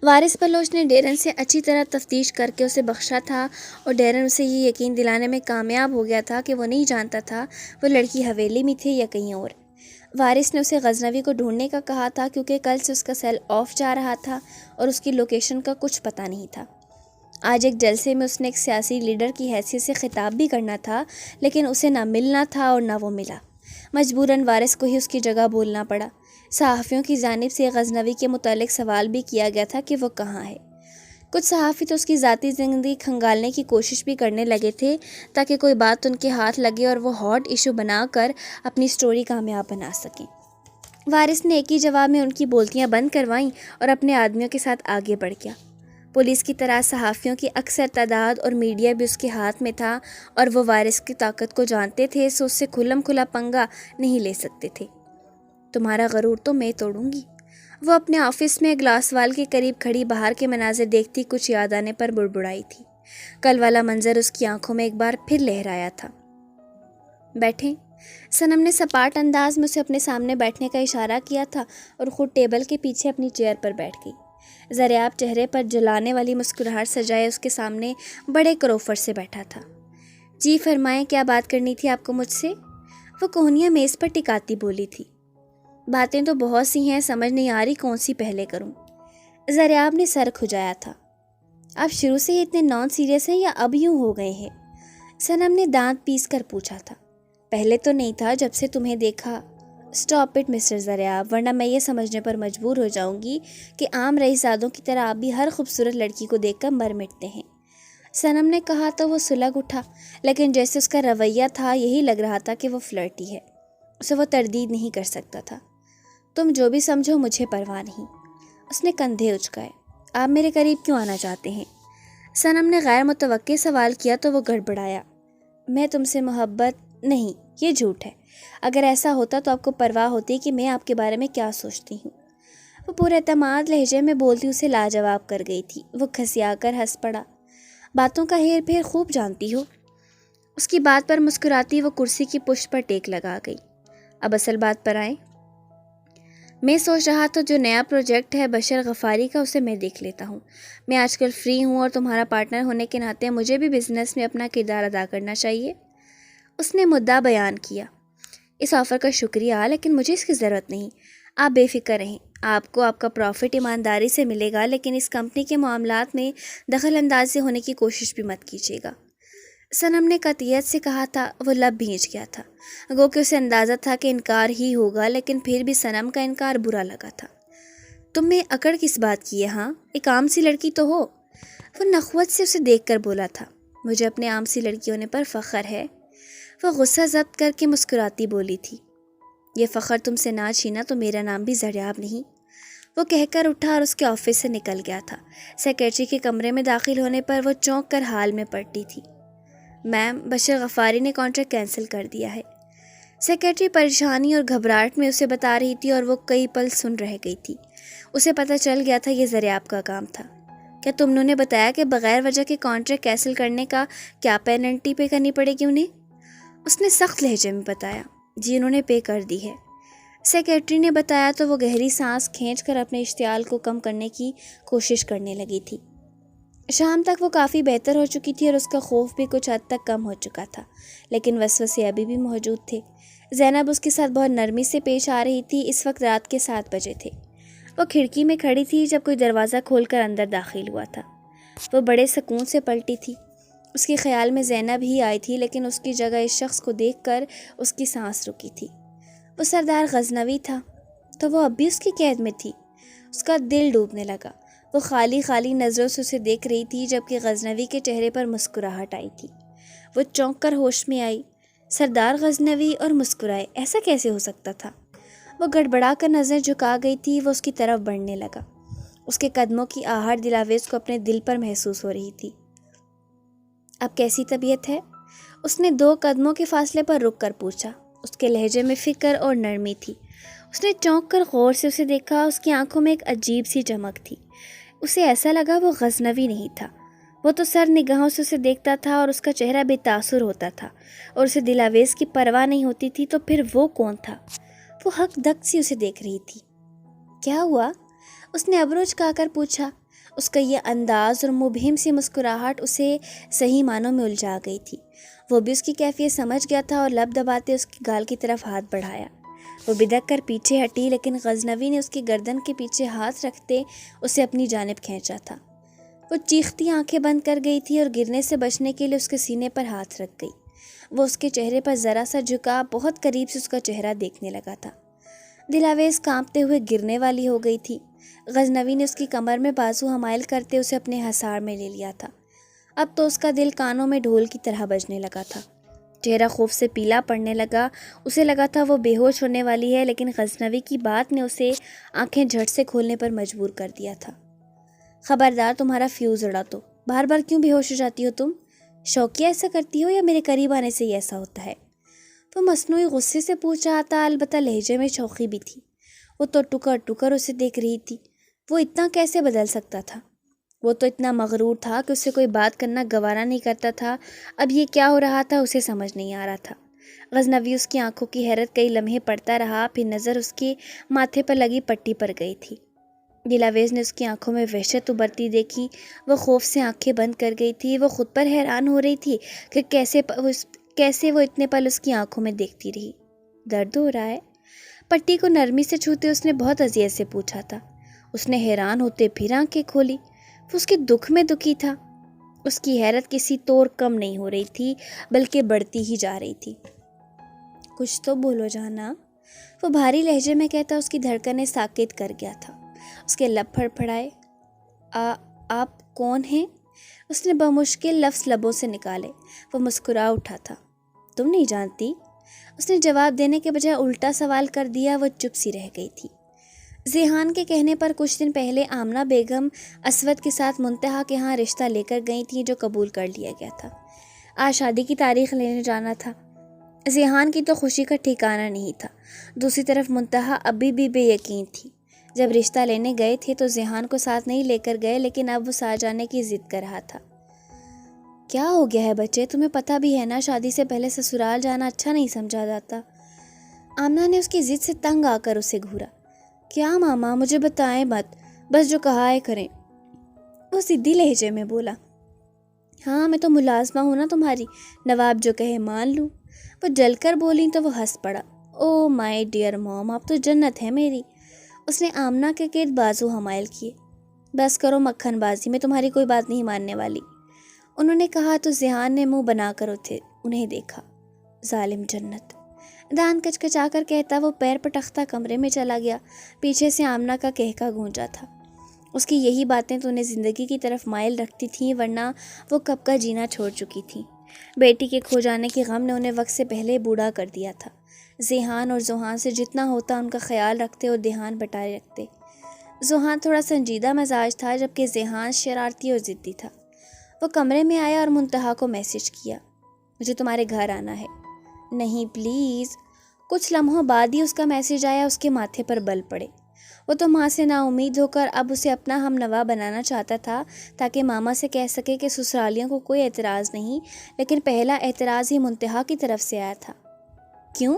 وارث بلوچ نے ڈیرن سے اچھی طرح تفتیش کر کے اسے بخشا تھا اور ڈیرن اسے یہ یقین دلانے میں کامیاب ہو گیا تھا کہ وہ نہیں جانتا تھا وہ لڑکی حویلی میں تھی یا کہیں اور۔ وارث نے اسے غزنوی کو ڈھونڈنے کا کہا تھا کیونکہ کل سے اس کا سیل آف جا رہا تھا اور اس کی لوکیشن کا کچھ پتہ نہیں تھا۔ آج ایک جلسے میں اس نے ایک سیاسی لیڈر کی حیثیت سے خطاب بھی کرنا تھا، لیکن اسے نہ ملنا تھا اور نہ وہ ملا۔ مجبوراً وارث کو ہی اس کی جگہ بولنا پڑا۔ صحافیوں کی جانب سے غزنوی کے متعلق سوال بھی کیا گیا تھا کہ وہ کہاں ہے۔ کچھ صحافی تو اس کی ذاتی زندگی کھنگالنے کی کوشش بھی کرنے لگے تھے تاکہ کوئی بات ان کے ہاتھ لگے اور وہ ہاٹ ایشو بنا کر اپنی سٹوری کامیاب بنا سکیں۔ وارث نے ایک ہی جواب میں ان کی بولتیاں بند کروائیں اور اپنے آدمیوں کے ساتھ آگے بڑھ گیا۔ پولیس کی طرح صحافیوں کی اکثر تعداد اور میڈیا بھی اس کے ہاتھ میں تھا اور وہ وارث کی طاقت کو جانتے تھے، سو اس سے کھلم کھلا پنگا نہیں لے سکتے تھے۔ تمہارا غرور تو میں توڑوں گی، وہ اپنے آفس میں گلاس وال کے قریب کھڑی باہر کے مناظر دیکھتی کچھ یاد آنے پر بڑبڑائی تھی۔ کل والا منظر اس کی آنکھوں میں ایک بار پھر لہرایا تھا۔ بیٹھیں، صنم نے سپاٹ انداز میں اسے اپنے سامنے بیٹھنے کا اشارہ کیا تھا اور خود ٹیبل کے پیچھے اپنی چیئر پر بیٹھ گئی۔ زریاب چہرے پر جلانے والی مسکراہٹ سجائے اس کے سامنے بڑے کروفر سے بیٹھا تھا۔ جی فرمائیں، کیا بات کرنی تھی آپ کو مجھ سے؟ وہ کوہنیاں میز پر ٹکاتی بولی تھی۔ باتیں تو بہت سی ہیں، سمجھ نہیں آ رہی کون سی پہلے کروں۔ زریاب نے سر کھجایا تھا۔ آپ شروع سے ہی اتنے نان سیریس ہیں یا اب یوں ہو گئے ہیں؟ صنم نے دانت پیس کر پوچھا تھا۔ پہلے تو نہیں تھا، جب سے تمہیں دیکھا۔ اسٹاپ اٹ مسٹر زریاب، ورنہ میں یہ سمجھنے پر مجبور ہو جاؤں گی کہ عام رئیسادوں کی طرح آپ بھی ہر خوبصورت لڑکی کو دیکھ کر مر مٹتے ہیں۔ صنم نے کہا تو وہ سلگ اٹھا، لیکن جیسے اس کا رویہ تھا یہی لگ رہا تھا کہ وہ فلرٹی ہے۔ اسے وہ تردید نہیں کر سکتا تھا۔ تم جو بھی سمجھو، مجھے پرواہ نہیں۔ اس نے کندھے اچکائے۔ آپ میرے قریب کیوں آنا چاہتے ہیں؟ صنم نے غیر متوقع سوال کیا تو وہ گڑبڑایا۔ میں تم سے محبت نہیں، یہ جھوٹ ہے۔ اگر ایسا ہوتا تو آپ کو پرواہ ہوتی کہ میں آپ کے بارے میں کیا سوچتی ہوں۔ وہ پورے اعتماد لہجے میں بولتی اسے لاجواب کر گئی تھی۔ وہ کھسیا کر ہنس پڑا۔ باتوں کا ہیر پھیر خوب جانتی ہو۔ اس کی بات پر مسکراتی وہ کرسی کی پشت پر ٹیک لگا گئی۔ اب اصل بات پر آئیں۔ میں سوچ رہا تھا جو نیا پروجیکٹ ہے بشر غفاری کا، اسے میں دیکھ لیتا ہوں۔ میں آج کل فری ہوں اور تمہارا پارٹنر ہونے کے ناطے مجھے بھی بزنس میں اپنا کردار ادا کرنا چاہیے۔ اس نے مدعا بیان کیا۔ اس آفر کا شکریہ، لیکن مجھے اس کی ضرورت نہیں۔ آپ بے فکر رہیں، آپ کو آپ کا پروفٹ ایمانداری سے ملے گا، لیکن اس کمپنی کے معاملات میں دخل اندازی ہونے کی کوشش بھی مت کیجیے گا۔ صنم نے قطعیت سے کہا تھا۔ وہ لب بھینچ گیا تھا، گو کہ اسے اندازہ تھا کہ انکار ہی ہوگا، لیکن پھر بھی صنم کا انکار برا لگا تھا۔ تم میں اکڑ کس بات کی ہے؟ ہاں، ایک عام سی لڑکی تو ہو۔ وہ نخوت سے اسے دیکھ کر بولا تھا۔ مجھے اپنے عام سی لڑکی ہونے پر فخر ہے۔ وہ غصہ ضبط کر کے مسکراتی بولی تھی۔ یہ فخر تم سے نہ چھینا تو میرا نام بھی زریاب نہیں۔ وہ کہہ کر اٹھا اور اس کے آفس سے نکل گیا تھا۔ سیکریٹری کے کمرے میں داخل ہونے پر وہ چونک کر حال میں پڑتی تھی۔ میم، بشر غفاری نے کانٹریکٹ کینسل کر دیا ہے۔ سیکریٹری پریشانی اور گھبراہٹ میں اسے بتا رہی تھی اور وہ کئی پل سن رہ گئی تھی۔ اسے پتہ چل گیا تھا یہ زریاب کا کام تھا۔ کیا تم نے بتایا کہ بغیر وجہ کے کانٹریکٹ کینسل کرنے کا کیا پینلٹی پے کرنی پڑے گی انہیں؟ اس نے سخت لہجے میں بتایا۔ جی، انہوں نے پے کر دی ہے۔ سیکریٹری نے بتایا تو وہ گہری سانس کھینچ کر اپنے اشتعال کو کم کرنے کی کوشش کرنے لگی تھی۔ شام تک وہ کافی بہتر ہو چکی تھی اور اس کا خوف بھی کچھ حد تک کم ہو چکا تھا، لیکن وسوسے ابھی بھی موجود تھے۔ زینب اس کے ساتھ بہت نرمی سے پیش آ رہی تھی۔ اس وقت رات کے 7 بجے تھے۔ وہ کھڑکی میں کھڑی تھی جب کوئی دروازہ کھول کر اندر داخل ہوا تھا۔ وہ بڑے سکون سے پلٹی تھی۔ اس کے خیال میں زینب ہی آئی تھی، لیکن اس کی جگہ اس شخص کو دیکھ کر اس کی سانس رکی تھی۔ وہ سردار غزنوی تھا، تو وہ اب بھی اس کی قید میں تھی۔ اس کا دل ڈوبنے لگا۔ وہ خالی خالی نظروں سے اسے دیکھ رہی تھی، جبکہ غزنوی کے چہرے پر مسکراہٹ آئی تھی۔ وہ چونک کر ہوش میں آئی۔ سردار غزنوی اور مسکرائے، ایسا کیسے ہو سکتا تھا؟ وہ گڑبڑا کر نظر جھکا گئی تھی۔ وہ اس کی طرف بڑھنے لگا۔ اس کے قدموں کی آہٹ دلاویز کو اپنے دل پر محسوس ہو رہی تھی۔ اب کیسی طبیعت ہے؟ اس نے 2 قدموں کے فاصلے پر رک کر پوچھا۔ اس کے لہجے میں فکر اور نرمی تھی۔ اس نے چونک کر غور سے اسے دیکھا۔ اس کی آنکھوں میں ایک عجیب سی چمک تھی۔ اسے ایسا لگا وہ غزنوی نہیں تھا۔ وہ تو سر نگاہوں سے اسے دیکھتا تھا اور اس کا چہرہ بے تاثر ہوتا تھا، اور اسے دلاویز کی پرواہ نہیں ہوتی تھی، تو پھر وہ کون تھا؟ وہ حق دق سی اسے دیکھ رہی تھی۔ کیا ہوا؟ اس نے ابرو جھکا کر پوچھا۔ اس کا یہ انداز اور مبہم سی مسکراہٹ اسے صحیح معنوں میں الجھا گئی تھی۔ وہ بھی اس کی کیفیت سمجھ گیا تھا اور لب دباتے اس کی گال کی طرف ہاتھ بڑھایا۔ وہ بدک کر پیچھے ہٹی، لیکن غزنوی نے اس کی گردن کے پیچھے ہاتھ رکھتے اسے اپنی جانب کھینچا تھا۔ وہ چیختی آنکھیں بند کر گئی تھی اور گرنے سے بچنے کے لیے اس کے سینے پر ہاتھ رکھ گئی۔ وہ اس کے چہرے پر ذرا سا جھکا، بہت قریب سے اس کا چہرہ دیکھنے لگا تھا۔ دلاویز کانپتے ہوئے گرنے والی ہو گئی تھی۔ غزنوی نے اس کی کمر میں بازو حمائل کرتے اسے اپنے حصار میں لے لیا تھا۔ اب تو اس کا دل کانوں میں ڈھول کی طرح بجنے لگا تھا۔ چہرہ خوف سے پیلا پڑنے لگا۔ اسے لگا تھا وہ بے ہوش ہونے والی ہے، لیکن غزنوی کی بات نے اسے آنکھیں جھٹ سے کھولنے پر مجبور کر دیا تھا۔ خبردار، تمہارا فیوز اڑا تو۔ بار بار کیوں بے ہوش ہو جاتی ہو تم؟ شوقیہ ایسا کرتی ہو یا میرے قریب آنے سے ہی ایسا ہوتا ہے؟ وہ مصنوعی غصے سے پوچھ رہا تھا، البتہ لہجے میں شوخی بھی تھی۔ وہ تو ٹکر ٹکر اسے دیکھ رہی تھی۔ وہ اتنا کیسے بدل سکتا تھا؟ وہ تو اتنا مغرور تھا کہ اسے کوئی بات کرنا گوارا نہیں کرتا تھا۔ اب یہ کیا ہو رہا تھا اسے سمجھ نہیں آ رہا تھا۔ غزنوی اس کی آنکھوں کی حیرت کئی لمحے پڑتا رہا، پھر نظر اس کے ماتھے پر لگی پٹی پر گئی تھی۔ دلاویز نے اس کی آنکھوں میں وحشت ابھرتی دیکھی۔ وہ خوف سے آنکھیں بند کر گئی تھی۔ وہ خود پر حیران ہو رہی تھی کہ کیسے وہ اتنے پل اس کی آنکھوں میں دیکھتی رہی۔ درد ہو رہا ہے؟ پٹی کو نرمی سے چھوتے اس نے بہت اذیت سے پوچھا تھا۔ اس نے حیران ہوتے پھر آنکھیں کھولی۔ وہ اس کے دکھ میں دکھی تھا۔ اس کی حیرت کسی طور کم نہیں ہو رہی تھی، بلکہ بڑھتی ہی جا رہی تھی۔ کچھ تو بولو جانا، وہ بھاری لہجے میں کہتا اس کی دھڑکنیں ساکت کر گیا تھا۔ اس کے لب پھڑپھڑائے۔ آپ کون ہیں؟ اس نے بمشکل لفظ لبوں سے نکالے۔ وہ مسکرا اٹھا تھا۔ تم نہیں جانتی؟ اس نے جواب دینے کے بجائے الٹا سوال کر دیا۔ وہ چپ سی رہ گئی تھی۔ ذیحان کے کہنے پر کچھ دن پہلے آمنہ بیگم اسود کے ساتھ منتہا کے ہاں رشتہ لے کر گئی تھیں، جو قبول کر لیا گیا تھا۔ آج شادی کی تاریخ لینے جانا تھا۔ ذیحان کی تو خوشی کا ٹھکانہ نہیں تھا۔ دوسری طرف منتہا ابھی بھی بے یقین تھی۔ جب رشتہ لینے گئے تھے تو ذیحان کو ساتھ نہیں لے کر گئے، لیکن اب وہ ساتھ جانے کی ضد کر رہا تھا۔ کیا ہو گیا ہے بچے؟ تمہیں پتہ بھی ہے نا شادی سے پہلے سسرال جانا اچھا نہیں سمجھا جاتا۔ آمنہ نے اس کی ضد سے تنگ آ کر اسے گھورا۔ کیا ماما؟ مجھے بتائیں مت، بس جو کہا ہے کریں، وہ ضدی لہجے میں بولا۔ ہاں میں تو ملازمہ ہوں نا تمہاری، نواب جو کہے مان لوں۔ وہ جل کر بولی تو وہ ہنس پڑا۔ او مائی ڈیئر موم، آپ تو جنت ہے میری۔ اس نے آمنہ کے گرد بازو حمائل کیے۔ بس کرو مکھن بازی، میں تمہاری کوئی بات نہیں ماننے والی، انہوں نے کہا تو ذیحان نے منہ بنا کر انہیں دیکھا۔ ظالم جنت، دان کچکچا کر کہتا وہ پیر پٹختا کمرے میں چلا گیا۔ پیچھے سے آمنہ کا کہکا گونجا تھا۔ اس کی یہی باتیں تو انہیں زندگی کی طرف مائل رکھتی تھیں، ورنہ وہ کب کا جینا چھوڑ چکی تھیں۔ بیٹی کے کھو جانے کے غم نے انہیں وقت سے پہلے بوڑھا کر دیا تھا۔ ذیحان اور ذوحان سے جتنا ہوتا ان کا خیال رکھتے اور دھیان بٹائے رکھتے۔ ذوحان تھوڑا سنجیدہ مزاج تھا، جبکہ ذیحان شرارتی اور ضدی تھا۔ وہ کمرے میں آیا اور منتہا کو میسج کیا، مجھے تمہارے گھر آنا ہے۔ نہیں پلیز۔ کچھ لمحوں بعد ہی اس کا میسج آیا۔ اس کے ماتھے پر بل پڑے۔ وہ تو ماں سے نا امید ہو کر اب اسے اپنا ہم نوا بنانا چاہتا تھا، تاکہ ماما سے کہہ سکے کہ سسرالیوں کو کوئی اعتراض نہیں، لیکن پہلا اعتراض ہی منتہا کی طرف سے آیا تھا۔ کیوں؟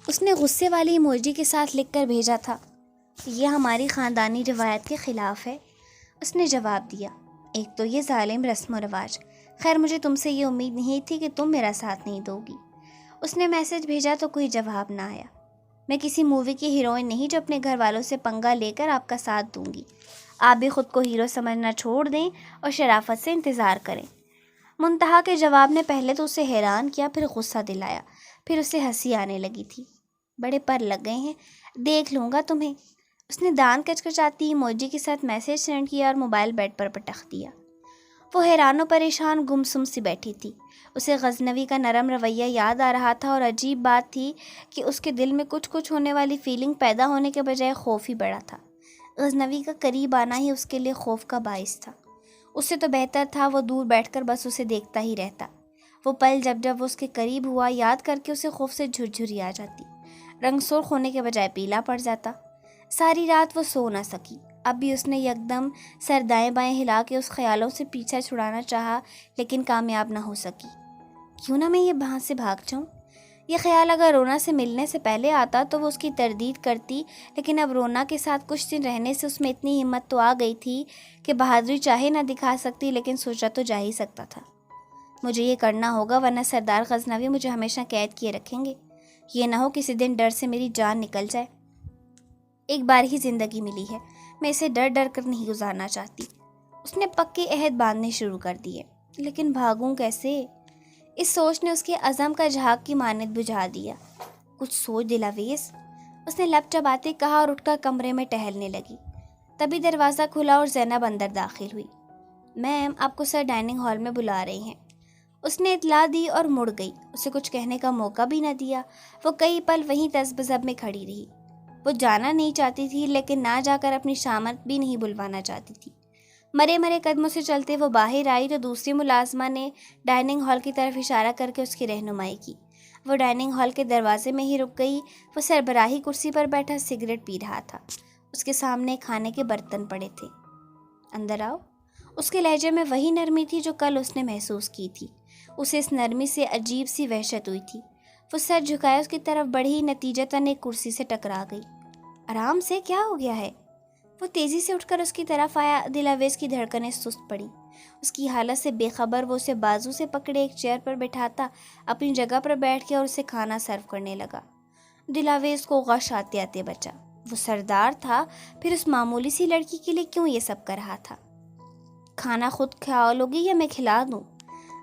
اس نے غصے والی ایموجی کے ساتھ لکھ کر بھیجا تھا۔ یہ ہماری خاندانی روایت کے خلاف ہے، اس نے جواب دیا۔ ایک تو یہ ظالم رسم و رواج، خیر مجھے تم سے یہ امید نہیں تھی کہ تم میرا ساتھ نہیں دو گی۔ اس نے میسج بھیجا تو کوئی جواب نہ آیا۔ میں کسی مووی کی ہیروئن نہیں جو اپنے گھر والوں سے پنگا لے کر آپ کا ساتھ دوں گی۔ آپ بھی خود کو ہیرو سمجھنا چھوڑ دیں اور شرافت سے انتظار کریں۔ منتہا کے جواب نے پہلے تو اسے حیران کیا، پھر غصہ دلایا، پھر اسے ہنسی آنے لگی تھی۔ بڑے پر لگ گئے ہیں، دیکھ لوں گا تمہیں۔ اس نے دان کچکچاتی ایموجی کے ساتھ میسج سینڈ کیا اور موبائل بیڈ پر پٹخ دیا۔ وہ حیران و پریشان گمسم سی بیٹھی تھی۔ اسے غزنوی کا نرم رویہ یاد آ رہا تھا، اور عجیب بات تھی کہ اس کے دل میں کچھ ہونے والی فیلنگ پیدا ہونے کے بجائے خوف ہی بڑا تھا۔ غزنوی کا قریب آنا ہی اس کے لیے خوف کا باعث تھا۔ اس سے تو بہتر تھا وہ دور بیٹھ کر بس اسے دیکھتا ہی رہتا۔ وہ پل جب وہ اس کے قریب ہوا، یاد کر کے اسے خوف سے جھرجھری آ جاتی، رنگ سرخ ہونے کے بجائے پیلا پڑ جاتا۔ ساری رات وہ سو نہ سکی۔ اب بھی اس نے یکدم سر دائیں بائیں ہلا کے اس خیالوں سے پیچھا چھڑانا چاہا، لیکن کامیاب نہ ہو سکی۔ کیوں نہ میں یہ وہاں سے بھاگ جاؤں؟ یہ خیال اگر رونا سے ملنے سے پہلے آتا تو وہ اس کی تردید کرتی، لیکن اب رونا کے ساتھ کچھ دن رہنے سے اس میں اتنی ہمت تو آ گئی تھی کہ بہادری چاہے نہ دکھا سکتی، لیکن سوچا تو جا ہی سکتا تھا۔ مجھے یہ کرنا ہوگا، ورنہ سردار غزنوی مجھے ہمیشہ قید کیے رکھیں گے۔ یہ نہ ہو کسی دن ڈر سے میری جان نکل جائے۔ ایک بار ہی زندگی ملی ہے، میں اسے ڈر ڈر کر نہیں گزارنا چاہتی۔ اس نے پکے عہد باندھنے شروع کر دیے، لیکن بھاگوں کیسے؟ اس سوچ نے اس کے عزم کا جھاگ کی مانند بجھا دیا۔ کچھ سوچ دلاویز، اس نے لب چباتے کہا اور اٹھ کر کمرے میں ٹہلنے لگی۔ تبھی دروازہ کھلا اور زینب اندر داخل ہوئی۔ میم، آپ کو سر ڈائننگ ہال میں بلا رہے ہیں، اس نے اطلاع دی اور مڑ گئی۔ اسے کچھ کہنے کا موقع بھی نہ دیا۔ وہ کئی پل وہیں تذبذب میں کھڑی رہی۔ وہ جانا نہیں چاہتی تھی، لیکن نہ جا کر اپنی شامت بھی نہیں بلوانا چاہتی تھی۔ مرے مرے قدموں سے چلتے وہ باہر آئی تو دوسری ملازمہ نے ڈائننگ ہال کی طرف اشارہ کر کے اس کی رہنمائی کی۔ وہ ڈائننگ ہال کے دروازے میں ہی رک گئی۔ وہ سربراہی کرسی پر بیٹھا سگریٹ پی رہا تھا۔ اس کے سامنے کھانے کے برتن پڑے تھے۔ اندر آؤ۔ اس کے لہجے میں وہی نرمی تھی جو کل اس نے محسوس کی تھی۔ اسے اس نرمی سے عجیب سی وحشت ہوئی تھی۔ وہ سر جھکائے اس کی طرف بڑھی، نتیجتاً ایک کرسی سے ٹکرا گئی۔ آرام سے، کیا ہو گیا ہے؟ وہ تیزی سے اٹھ کر اس کی طرف آیا۔ دلاویز کی دھڑکنیں سست پڑی۔ اس کی حالت سے بے خبر وہ اسے بازو سے پکڑے ایک چیئر پر بٹھاتا اپنی جگہ پر بیٹھ کے اور اسے کھانا سرو کرنے لگا۔ دلاویز کو غش آتے آتے بچا۔ وہ سردار تھا، پھر اس معمولی سی لڑکی کے لیے کیوں یہ سب کر رہا تھا؟ کھانا خود کھا لوگی یا میں کھلا دوں؟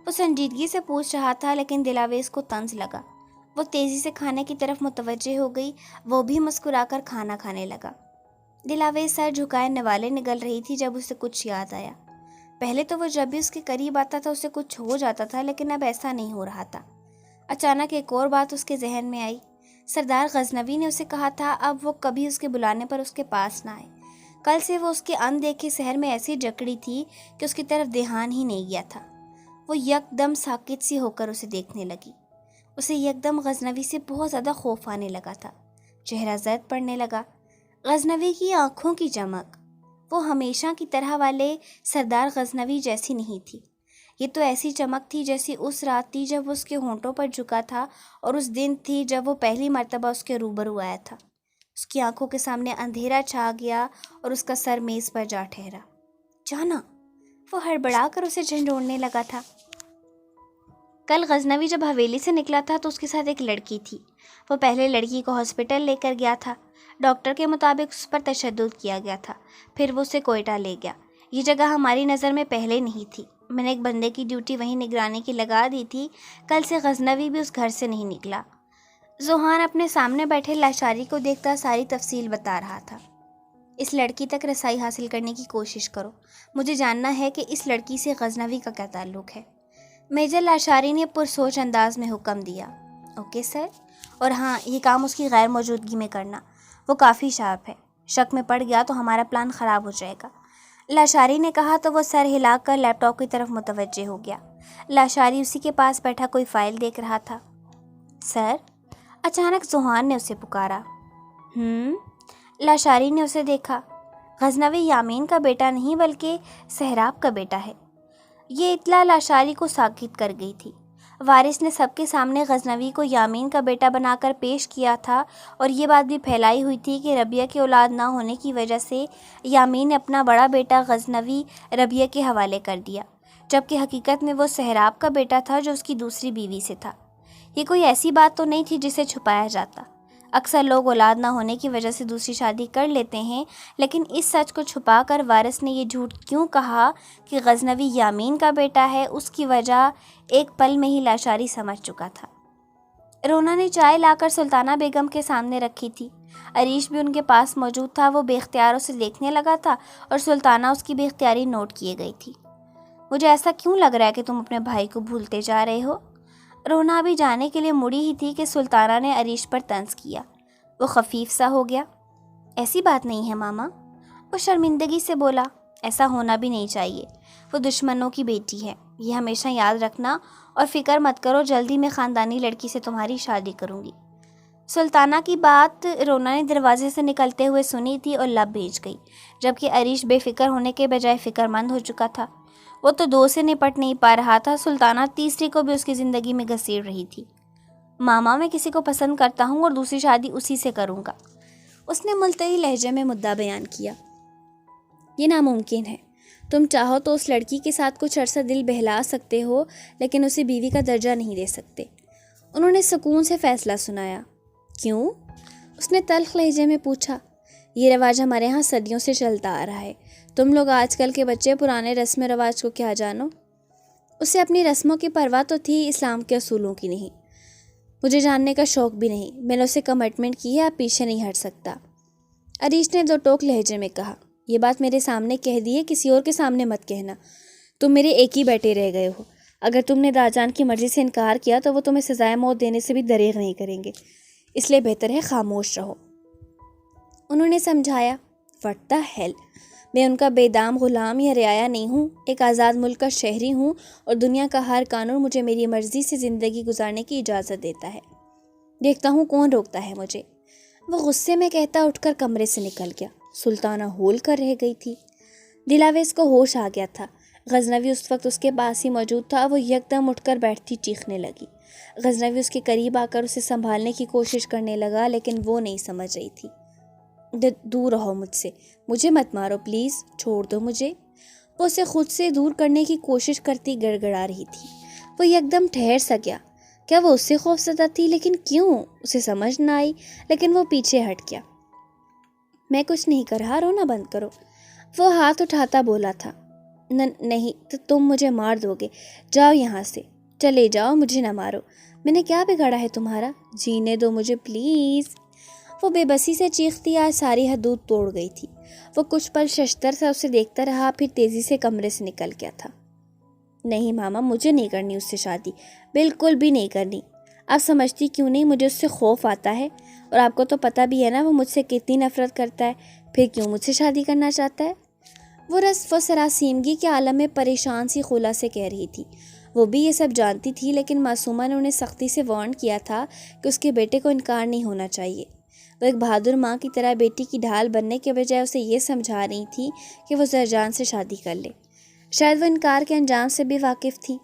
وہ سنجیدگی سے پوچھ رہا تھا، لیکن دلاویز کو طنز لگا۔ وہ تیزی سے کھانے کی طرف متوجہ ہو گئی۔ وہ بھی مسکرا کر کھانا کھانے لگا۔ دلاویز سر جھکائے نوالے نگل رہی تھی جب اسے کچھ یاد آیا۔ پہلے تو وہ جب بھی اس کے قریب آتا تھا اسے کچھ ہو جاتا تھا، لیکن اب ایسا نہیں ہو رہا تھا۔ اچانک ایک اور بات اس کے ذہن میں آئی۔ سردار غزنوی نے اسے کہا تھا اب وہ کبھی اس کے بلانے پر اس کے پاس نہ آئے۔ کل سے وہ اس کے اندیکھے شہر میں ایسی جکڑی تھی کہ اس کی طرف دھیان ہی نہیں گیا تھا۔ وہ یکدم ساکت سی ہو کر اسے دیکھنے لگی۔ اسے یکدم غزنوی سے بہت زیادہ خوف آنے لگا تھا۔ چہرہ زرد پڑنے لگا۔ غزنوی کی آنکھوں کی چمک وہ ہمیشہ کی طرح والے سردار غزنوی جیسی نہیں تھی۔ یہ تو ایسی چمک تھی جیسی اس رات تھی جب وہ اس کے ہونٹوں پر جھکا تھا، اور اس دن تھی جب وہ پہلی مرتبہ اس کے روبرو آیا تھا۔ اس کی آنکھوں کے سامنے اندھیرا چھا گیا اور اس کا سر میز پر جا ٹھہرا۔ جانا، وہ ہڑبڑا کر اسے جھنڈوڑنے لگا تھا۔ کل غزنوی جب حویلی سے نکلا تھا تو اس کے ساتھ ایک لڑکی تھی۔ وہ پہلے لڑکی کو ہاسپٹل لے کر گیا تھا۔ ڈاکٹر کے مطابق اس پر تشدد کیا گیا تھا، پھر وہ اسے کوئٹہ لے گیا۔ یہ جگہ ہماری نظر میں پہلے نہیں تھی۔ میں نے ایک بندے کی ڈیوٹی وہیں نگرانی کی لگا دی تھی۔ کل سے غزنوی بھی اس گھر سے نہیں نکلا۔ ذوحان اپنے سامنے بیٹھے لاشاری کو دیکھتا ساری تفصیل بتا رہا تھا۔ اس لڑکی تک رسائی حاصل کرنے کی کوشش کرو۔ مجھے جاننا ہے کہ اس لڑکی سے غزنوی کا کیا تعلق ہے۔ میجر لاشاری نے پرسوچ انداز میں حکم دیا۔ اوکے سر، اور ہاں، یہ کام اس کی غیر موجودگی میں کرنا۔ وہ کافی شارپ ہے، شک میں پڑ گیا تو ہمارا پلان خراب ہو جائے گا۔ لاشاری نے کہا تو وہ سر ہلا کر لیپ ٹاپ کی طرف متوجہ ہو گیا۔ لاشاری اسی کے پاس بیٹھا کوئی فائل دیکھ رہا تھا۔ سر، اچانک ذوحان نے اسے پکارا۔ لاشاری نے اسے دیکھا۔ غزنوی یامین کا بیٹا نہیں بلکہ سہراب کا بیٹا ہے۔ یہ اطلاع لاشاری کو ساکت کر گئی تھی۔ وارث نے سب کے سامنے غزنوی کو یامین کا بیٹا بنا کر پیش کیا تھا، اور یہ بات بھی پھیلائی ہوئی تھی کہ ربیہ کی اولاد نہ ہونے کی وجہ سے یامین نے اپنا بڑا بیٹا غزنوی ربیہ کے حوالے کر دیا، جبکہ حقیقت میں وہ سہراب کا بیٹا تھا جو اس کی دوسری بیوی سے تھا۔ یہ کوئی ایسی بات تو نہیں تھی جسے چھپایا جاتا۔ اکثر لوگ اولاد نہ ہونے کی وجہ سے دوسری شادی کر لیتے ہیں، لیکن اس سچ کو چھپا کر وارث نے یہ جھوٹ کیوں کہا کہ غزنوی یامین کا بیٹا ہے؟ اس کی وجہ ایک پل میں ہی لاشاری سمجھ چکا تھا۔ رونا نے چائے لا کر سلطانہ بیگم کے سامنے رکھی تھی۔ عریش بھی ان کے پاس موجود تھا۔ وہ بے اختیار اسے دیکھنے لگا تھا اور سلطانہ اس کی بے اختیاری نوٹ کیے گئی تھی۔ مجھے ایسا کیوں لگ رہا ہے کہ تم اپنے بھائی کو بھولتے جا رہے ہو؟ رونا ابھی جانے کے لیے مڑی ہی تھی کہ سلطانہ نے عریش پر طنز کیا۔ وہ خفیف سا ہو گیا۔ ایسی بات نہیں ہے ماما، وہ شرمندگی سے بولا۔ ایسا ہونا بھی نہیں چاہیے، وہ دشمنوں کی بیٹی ہے، یہ ہمیشہ یاد رکھنا، اور فکر مت کرو، جلدی میں خاندانی لڑکی سے تمہاری شادی کروں گی۔ سلطانہ کی بات رونا نے دروازے سے نکلتے ہوئے سنی تھی اور لب بھیج گئی، جبکہ عریش بے فکر ہونے کے بجائے فکر مند ہو چکا تھا۔ وہ تو دو سے نپٹ نہیں پا رہا تھا، سلطانہ تیسری کو بھی اس کی زندگی میں گھسیڑ رہی تھی۔ ماما، میں کسی کو پسند کرتا ہوں اور دوسری شادی اسی سے کروں گا، اس نے ملتوی لہجے میں مدعا بیان کیا۔ یہ ناممکن ہے۔ تم چاہو تو اس لڑکی کے ساتھ کچھ عرصہ دل بہلا سکتے ہو، لیکن اسے بیوی کا درجہ نہیں دے سکتے۔ انہوں نے سکون سے فیصلہ سنایا۔ کیوں؟ اس نے تلخ لہجے میں پوچھا۔ یہ رواج ہمارے ہاں صدیوں سے چلتا آ رہا ہے۔ تم لوگ آج کل کے بچے پرانے رسم و رواج کو کیا جانو؟ اسے اپنی رسموں کی پرواہ تو تھی، اسلام کے اصولوں کی نہیں۔ مجھے جاننے کا شوق بھی نہیں، میں نے اسے کمٹمنٹ کی ہے، آپ پیچھے نہیں ہٹ سکتا۔ عریش نے دو ٹوک لہجے میں کہا، یہ بات میرے سامنے کہہ دی ہے، کسی اور کے سامنے مت کہنا۔ تم میرے ایک ہی بیٹے رہ گئے ہو، اگر تم نے داجان کی مرضی سے انکار کیا تو وہ تمہیں سزائے موت دینے سے بھی دریغ نہیں کریں گے، اس لیے بہتر ہے خاموش رہو۔ انہوں نے سمجھایا، واٹ دی ہیل، میں ان کا بے دام غلام یا رعایا نہیں ہوں، ایک آزاد ملک کا شہری ہوں، اور دنیا کا ہر قانون مجھے میری مرضی سے زندگی گزارنے کی اجازت دیتا ہے۔ دیکھتا ہوں کون روکتا ہے مجھے۔ وہ غصے میں کہتا اٹھ کر کمرے سے نکل گیا۔ سلطانہ ہول کر رہ گئی تھی۔ دلاویز کو ہوش آ گیا تھا۔ غزنوی اس وقت اس کے پاس ہی موجود تھا۔ وہ یکدم اٹھ کر بیٹھتی چیخنے لگی۔ غزنوی اس کے قریب آ کر اسے سنبھالنے کی کوشش کرنے لگا، لیکن وہ نہیں سمجھ رہی تھی۔ دور رہو مجھ سے، مجھے مت مارو پلیز، چھوڑ دو مجھے۔ وہ اسے خود سے دور کرنے کی کوشش کرتی گڑ گڑا رہی تھی۔ وہ یکدم ٹھہر سا گیا۔ کیا وہ اس سے خوفزدہ تھی؟ لیکن کیوں؟ اسے سمجھ نہ آئی، لیکن وہ پیچھے ہٹ گیا۔ میں کچھ نہیں کر رہا، رونا بند کرو۔ وہ ہاتھ اٹھاتا بولا تھا، نہیں تو تم مجھے مار دو گے، جاؤ یہاں سے، چلے جاؤ، مجھے نہ مارو، میں نے کیا بگاڑا ہے تمہارا، جینے دو مجھے پلیز۔ وہ بے بسی سے چیختی آج ساری حدود توڑ گئی تھی۔ وہ کچھ پل ششدر سے اسے دیکھتا رہا، پھر تیزی سے کمرے سے نکل گیا تھا۔ نہیں ماما، مجھے نہیں کرنی اس سے شادی، بالکل بھی نہیں کرنی۔ آپ سمجھتی کیوں نہیں، مجھے اس سے خوف آتا ہے، اور آپ کو تو پتہ بھی ہے نا وہ مجھ سے کتنی نفرت کرتا ہے، پھر کیوں مجھ سے شادی کرنا چاہتا ہے؟ وہ سراسیمگی کے عالم میں پریشان سی خلا سے کہہ رہی تھی۔ وہ بھی یہ سب جانتی تھی، لیکن معصومہ نے انہیں سختی سے وارن کیا تھا کہ اس کے بیٹے کو انکار نہیں ہونا چاہیے۔ وہ ایک بہادر ماں کی طرح بیٹی کی ڈھال بننے کے بجائے اسے یہ سمجھا رہی تھی کہ وہ زرجان سے شادی کر لے۔ شاید وہ انکار کے انجام سے بھی واقف تھی۔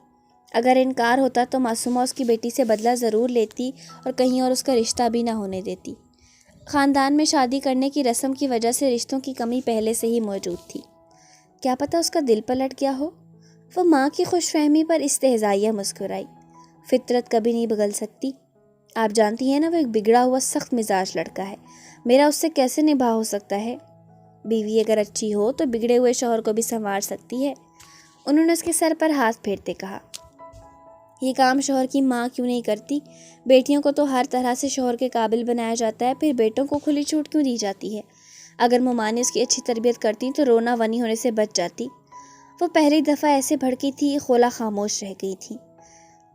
اگر انکار ہوتا تو معصومہ اس کی بیٹی سے بدلہ ضرور لیتی اور کہیں اور اس کا رشتہ بھی نہ ہونے دیتی۔ خاندان میں شادی کرنے کی رسم کی وجہ سے رشتوں کی کمی پہلے سے ہی موجود تھی۔ کیا پتہ اس کا دل پلٹ گیا ہو؟ وہ ماں کی خوش فہمی پر استہزائیہ مسکرائی۔ فطرت کبھی نہیں بدل سکتی، آپ جانتی ہیں نا وہ ایک بگڑا ہوا سخت مزاج لڑکا ہے، میرا اس سے کیسے نبھا ہو سکتا ہے؟ بیوی اگر اچھی ہو تو بگڑے ہوئے شوہر کو بھی سنوار سکتی ہے۔ انہوں نے اس کے سر پر ہاتھ پھیرتے کہا، یہ کام شوہر کی ماں کیوں نہیں کرتی؟ بیٹیوں کو تو ہر طرح سے شوہر کے قابل بنایا جاتا ہے، پھر بیٹوں کو کھلی چھوٹ کیوں دی جاتی ہے؟ اگر ممانی اس کی اچھی تربیت کرتی تو رونا ونی ہونے سے بچ جاتی۔ وہ پہلی دفعہ ایسے بھڑکی تھی، خولا خاموش رہ گئی تھی۔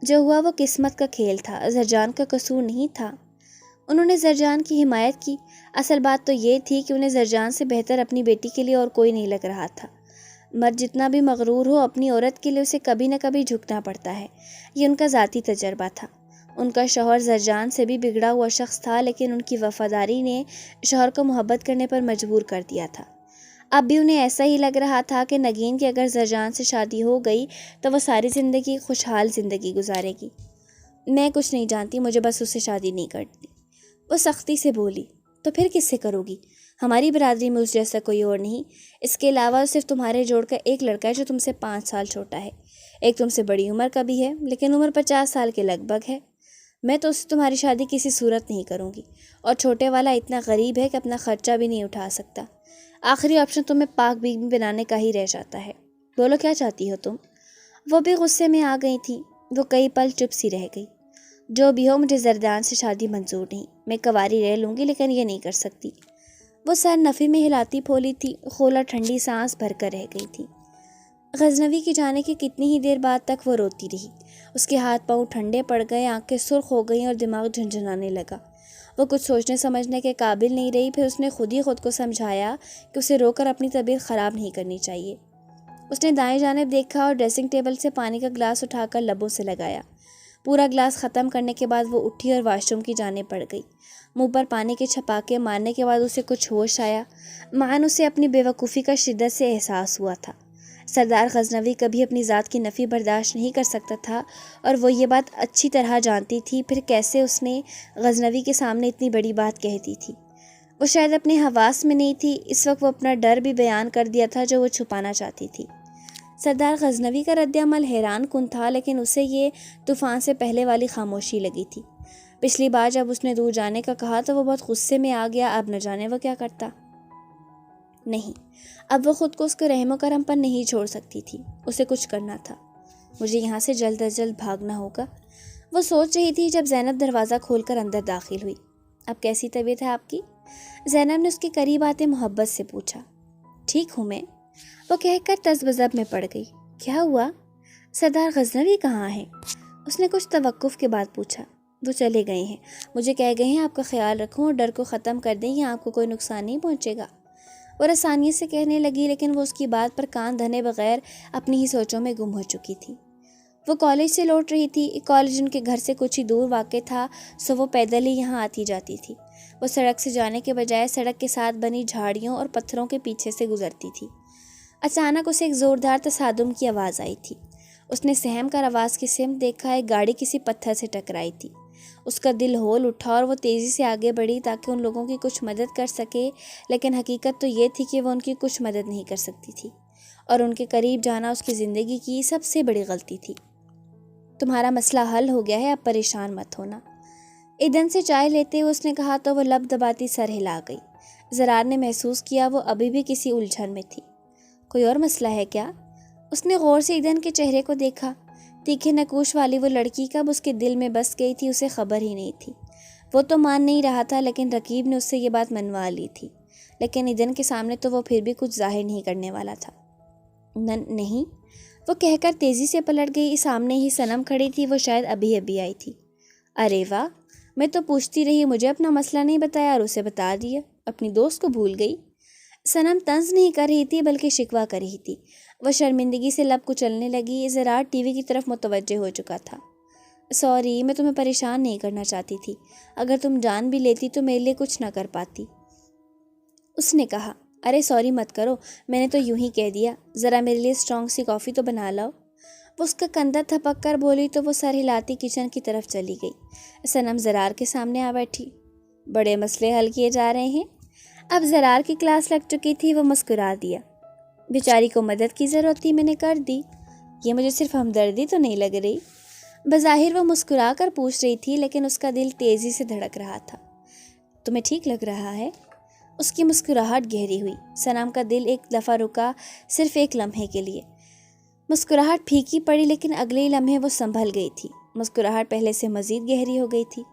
جو ہوا وہ قسمت کا کھیل تھا، زرجان کا قصور نہیں تھا۔ انہوں نے زرجان کی حمایت کی، اصل بات تو یہ تھی کہ انہیں زرجان سے بہتر اپنی بیٹی کے لیے اور کوئی نہیں لگ رہا تھا۔ مرد جتنا بھی مغرور ہو، اپنی عورت کے لیے اسے کبھی نہ کبھی جھکنا پڑتا ہے، یہ ان کا ذاتی تجربہ تھا۔ ان کا شوہر زرجان سے بھی بگڑا ہوا شخص تھا، لیکن ان کی وفاداری نے شوہر کو محبت کرنے پر مجبور کر دیا تھا۔ اب بھی انہیں ایسا ہی لگ رہا تھا کہ نگین کی اگر زرجان سے شادی ہو گئی تو وہ ساری زندگی خوشحال زندگی گزارے گی۔ میں کچھ نہیں جانتی، مجھے بس اس سے شادی نہیں کرنی، وہ سختی سے بولی۔ تو پھر کس سے کرو گی؟ ہماری برادری میں اس جیسا کوئی اور نہیں، اس کے علاوہ صرف تمہارے جوڑ کا ایک لڑکا ہے جو تم سے 5 سال چھوٹا ہے، ایک تم سے بڑی عمر کا بھی ہے، لیکن عمر 50 سال کے لگ بھگ ہے۔ میں تو اس سے تمہاری شادی کسی صورت نہیں کروں گی، اور چھوٹے والا اتنا غریب ہے کہ اپنا خرچہ بھی نہیں اٹھا سکتا۔ آخری آپشن تمہیں پاک بیوی بنانے کا ہی رہ جاتا ہے۔ بولو کیا چاہتی ہو تم؟ وہ بھی غصے میں آ گئی تھی۔ وہ کئی پل چپ سی رہ گئی۔ جو بھی ہو، مجھے زردان سے شادی منظور نہیں، میں کنواری رہ لوں گی لیکن یہ نہیں کر سکتی۔ وہ سر نفی میں ہلاتی پھولی تھی، خولا ٹھنڈی سانس بھر کر رہ گئی تھی۔ غزنوی کی جانے کی کتنی ہی دیر بعد تک وہ روتی رہی۔ اس کے ہاتھ پاؤں ٹھنڈے پڑ گئے، آنکھیں سرخ ہو گئیں اور دماغ جھنجھنانے لگا۔ وہ کچھ سوچنے سمجھنے کے قابل نہیں رہی۔ پھر اس نے خود کو سمجھایا کہ اسے رو کر اپنی طبیعت خراب نہیں کرنی چاہیے۔ اس نے دائیں جانب دیکھا اور ڈریسنگ ٹیبل سے پانی کا گلاس اٹھا کر لبوں سے لگایا۔ پورا گلاس ختم کرنے کے بعد وہ اٹھی اور واش روم کی جانب بڑھ گئی۔ منہ پر پانی کے چھپاکے مارنے کے بعد اسے کچھ ہوش آیا۔ معاً اسے اپنی بے وقوفی کا شدت سے احساس ہوا تھا۔ سردار غزنوی کبھی اپنی ذات کی نفی برداشت نہیں کر سکتا تھا، اور وہ یہ بات اچھی طرح جانتی تھی، پھر کیسے اس نے غزنوی کے سامنے اتنی بڑی بات کہہ دی تھی۔ وہ شاید اپنے حواس میں نہیں تھی، اس وقت وہ اپنا ڈر بھی بیان کر دیا تھا جو وہ چھپانا چاہتی تھی۔ سردار غزنوی کا رد عمل حیران کن تھا، لیکن اسے یہ طوفان سے پہلے والی خاموشی لگی تھی۔ پچھلی بار جب اس نے دور جانے کا کہا تو وہ بہت غصے میں آ گیا، اب نہ جانے وہ کیا کرتا۔ نہیں، اب وہ خود کو اس کے رحم و کرم پر نہیں چھوڑ سکتی تھی، اسے کچھ کرنا تھا۔ مجھے یہاں سے جلد از جلد بھاگنا ہوگا، وہ سوچ رہی تھی جب زینب دروازہ کھول کر اندر داخل ہوئی۔ اب کیسی طبیعت ہے آپ کی؟ زینب نے اس کے قریب آتے محبت سے پوچھا۔ ٹھیک ہوں میں، وہ کہہ کر تذبذب میں پڑ گئی۔ کیا ہوا؟ سردار غزنوی کہاں ہیں؟ اس نے کچھ توقف کے بعد پوچھا۔ وہ چلے گئے ہیں، مجھے کہہ گئے ہیں آپ کا خیال رکھوں اور ڈر کو ختم کر دیں، یا آپ کو کوئی نقصان نہیں پہنچے گا۔ وہ آسانیت سے کہنے لگی، لیکن وہ اس کی بات پر کان دھنے بغیر اپنی ہی سوچوں میں گم ہو چکی تھی۔ وہ کالج سے لوٹ رہی تھی، کالج ان کے گھر سے کچھ ہی دور واقع تھا، سو وہ پیدل ہی یہاں آتی جاتی تھی۔ وہ سڑک سے جانے کے بجائے سڑک کے ساتھ بنی جھاڑیوں اور پتھروں کے پیچھے سے گزرتی تھی۔ اچانک اسے ایک زوردار تصادم کی آواز آئی تھی۔ اس نے سہم کر آواز کی سمت دیکھا، ایک گاڑی کسی پتھر سے ٹکرائی تھی۔ اس کا دل ہول اٹھا اور وہ تیزی سے آگے بڑھی تاکہ ان لوگوں کی کچھ مدد کر سکے، لیکن حقیقت تو یہ تھی کہ وہ ان کی کچھ مدد نہیں کر سکتی تھی، اور ان کے قریب جانا اس کی زندگی کی سب سے بڑی غلطی تھی۔ تمہارا مسئلہ حل ہو گیا ہے، اب پریشان مت ہونا، ایدھن سے چائے لیتے ہوئے اس نے کہا تو وہ لب دباتی سر ہلا گئی۔ زرار نے محسوس کیا وہ ابھی بھی کسی الجھن میں تھی۔ کوئی اور مسئلہ ہے کیا؟ اس نے غور سے ایدھن کے چہرے کو دیکھا۔ تیکھے نقوش والی وہ لڑکی کب اس کے دل میں بس گئی تھی اسے خبر ہی نہیں تھی۔ وہ تو مان نہیں رہا تھا، لیکن رقیب نے اس سے یہ بات منوا لی تھی، لیکن ایدھن کے سامنے تو وہ پھر بھی کچھ ظاہر نہیں کرنے والا تھا۔ نہیں، وہ کہہ کر تیزی سے پلٹ گئی۔ سامنے ہی صنم کھڑی تھی، وہ شاید ابھی ابھی آئی تھی۔ ارے واہ، میں تو پوچھتی رہی، مجھے اپنا مسئلہ نہیں بتایا اور اسے بتا دیا، اپنی دوست کو بھول گئی۔ صنم طنز نہیں کر رہی تھی بلکہ شکوہ کر رہی تھی۔ وہ شرمندگی سے لب کچلنے لگی۔ زرار ٹی وی کی طرف متوجہ ہو چکا تھا۔ سوری، میں تمہیں پریشان نہیں کرنا چاہتی تھی، اگر تم جان بھی لیتی تو میرے لیے کچھ نہ کر پاتی، اس نے کہا۔ ارے سوری مت کرو، میں نے تو یوں ہی کہہ دیا، ذرا میرے لیے اسٹرانگ سی کافی تو بنا لاؤ۔ وہ اس کا کندھا تھپک کر بولی تو وہ سر ہلاتی کچن کی طرف چلی گئی۔ صنم زرار کے سامنے آ بیٹھی۔ بڑے مسئلے حل کیے جا رہے ہیں۔ اب زرار کی کلاس لگ چکی تھی، وہ مسکرا دیا۔ بیچاری کو مدد کی ضرورت تھی، میں نے کر دی، یہ مجھے صرف ہمدردی تو نہیں لگ رہی؟ بظاہر وہ مسکرا کر پوچھ رہی تھی، لیکن اس کا دل تیزی سے دھڑک رہا تھا۔ تمہیں ٹھیک لگ رہا ہے؟ اس کی مسکراہٹ گہری ہوئی۔ صنم کا دل ایک دفعہ رکا، صرف ایک لمحے کے لیے۔ مسکراہٹ پھیکی پڑی، لیکن اگلے ہی لمحے وہ سنبھل گئی تھی۔ مسکراہٹ پہلے سے مزید گہری ہو گئی تھی۔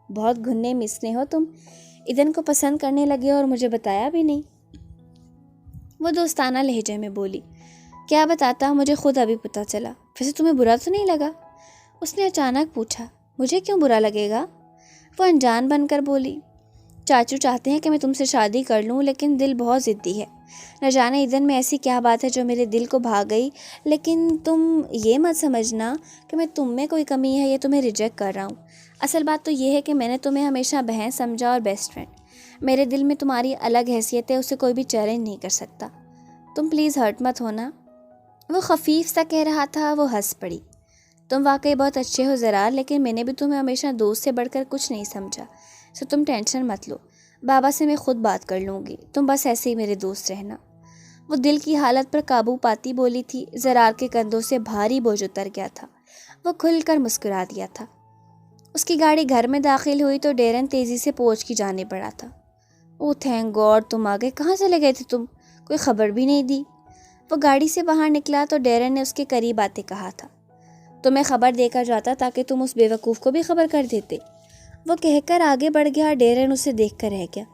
بہت گھنے مسنے ہو تم، ایدھن کو پسند کرنے لگے اور مجھے بتایا بھی نہیں، وہ دوستانہ لہجے میں بولی۔ کیا بتاتا، مجھے خود ابھی پتہ چلا۔ ویسے تمہیں برا تو نہیں لگا؟ اس نے اچانک پوچھا۔ مجھے کیوں برا لگے گا؟ وہ انجان بن کر بولی۔ چاچو چاہتے ہیں کہ میں تم سے شادی کر لوں، لیکن دل بہت ضدی ہے۔ نہ جانے ایدھن میں ایسی کیا بات ہے جو میرے دل کو بھا گئی، لیکن تم یہ مت سمجھنا کہ میں تم میں کوئی کمی ہے یا تمہیں ریجیکٹ کر رہا ہوں۔ اصل بات تو یہ ہے کہ میں نے تمہیں ہمیشہ بہن سمجھا اور بیسٹ فرینڈ۔ میرے دل میں تمہاری الگ حیثیت ہے، اسے کوئی بھی چیلنج نہیں کر سکتا۔ تم پلیز ہرٹ مت ہونا۔ وہ خفیف سا کہہ رہا تھا، وہ ہنس پڑی۔ تم واقعی بہت اچھے ہو زرار، لیکن میں نے بھی تمہیں ہمیشہ دوست سے بڑھ کر کچھ نہیں سمجھا، سو تم ٹینشن مت لو۔ بابا سے میں خود بات کر لوں گی، تم بس ایسے ہی میرے دوست رہنا۔ وہ دل کی حالت پر قابو پاتی بولی تھی۔ زرار کے کندھوں سے بھاری بوجھ اتر گیا تھا، وہ کھل کر مسکرا دیا تھا۔ اس کی گاڑی گھر میں داخل ہوئی تو ڈیرن تیزی سے پوچھ کی جانب بڑھا تھا۔ او تھینک گاڈ، تم آ گئے، کہاں چلے گئے تھے تم؟ کوئی خبر بھی نہیں دی۔ وہ گاڑی سے باہر نکلا تو ڈیرن نے اس کے قریب آتے کہا تھا، تمہیں خبر دے کر جاتا تاکہ تم اس بے وقوف کو بھی خبر کر دیتے۔ وہ کہہ کر آگے بڑھ گیا۔ ڈیرن اسے دیکھ کر رہ گیا۔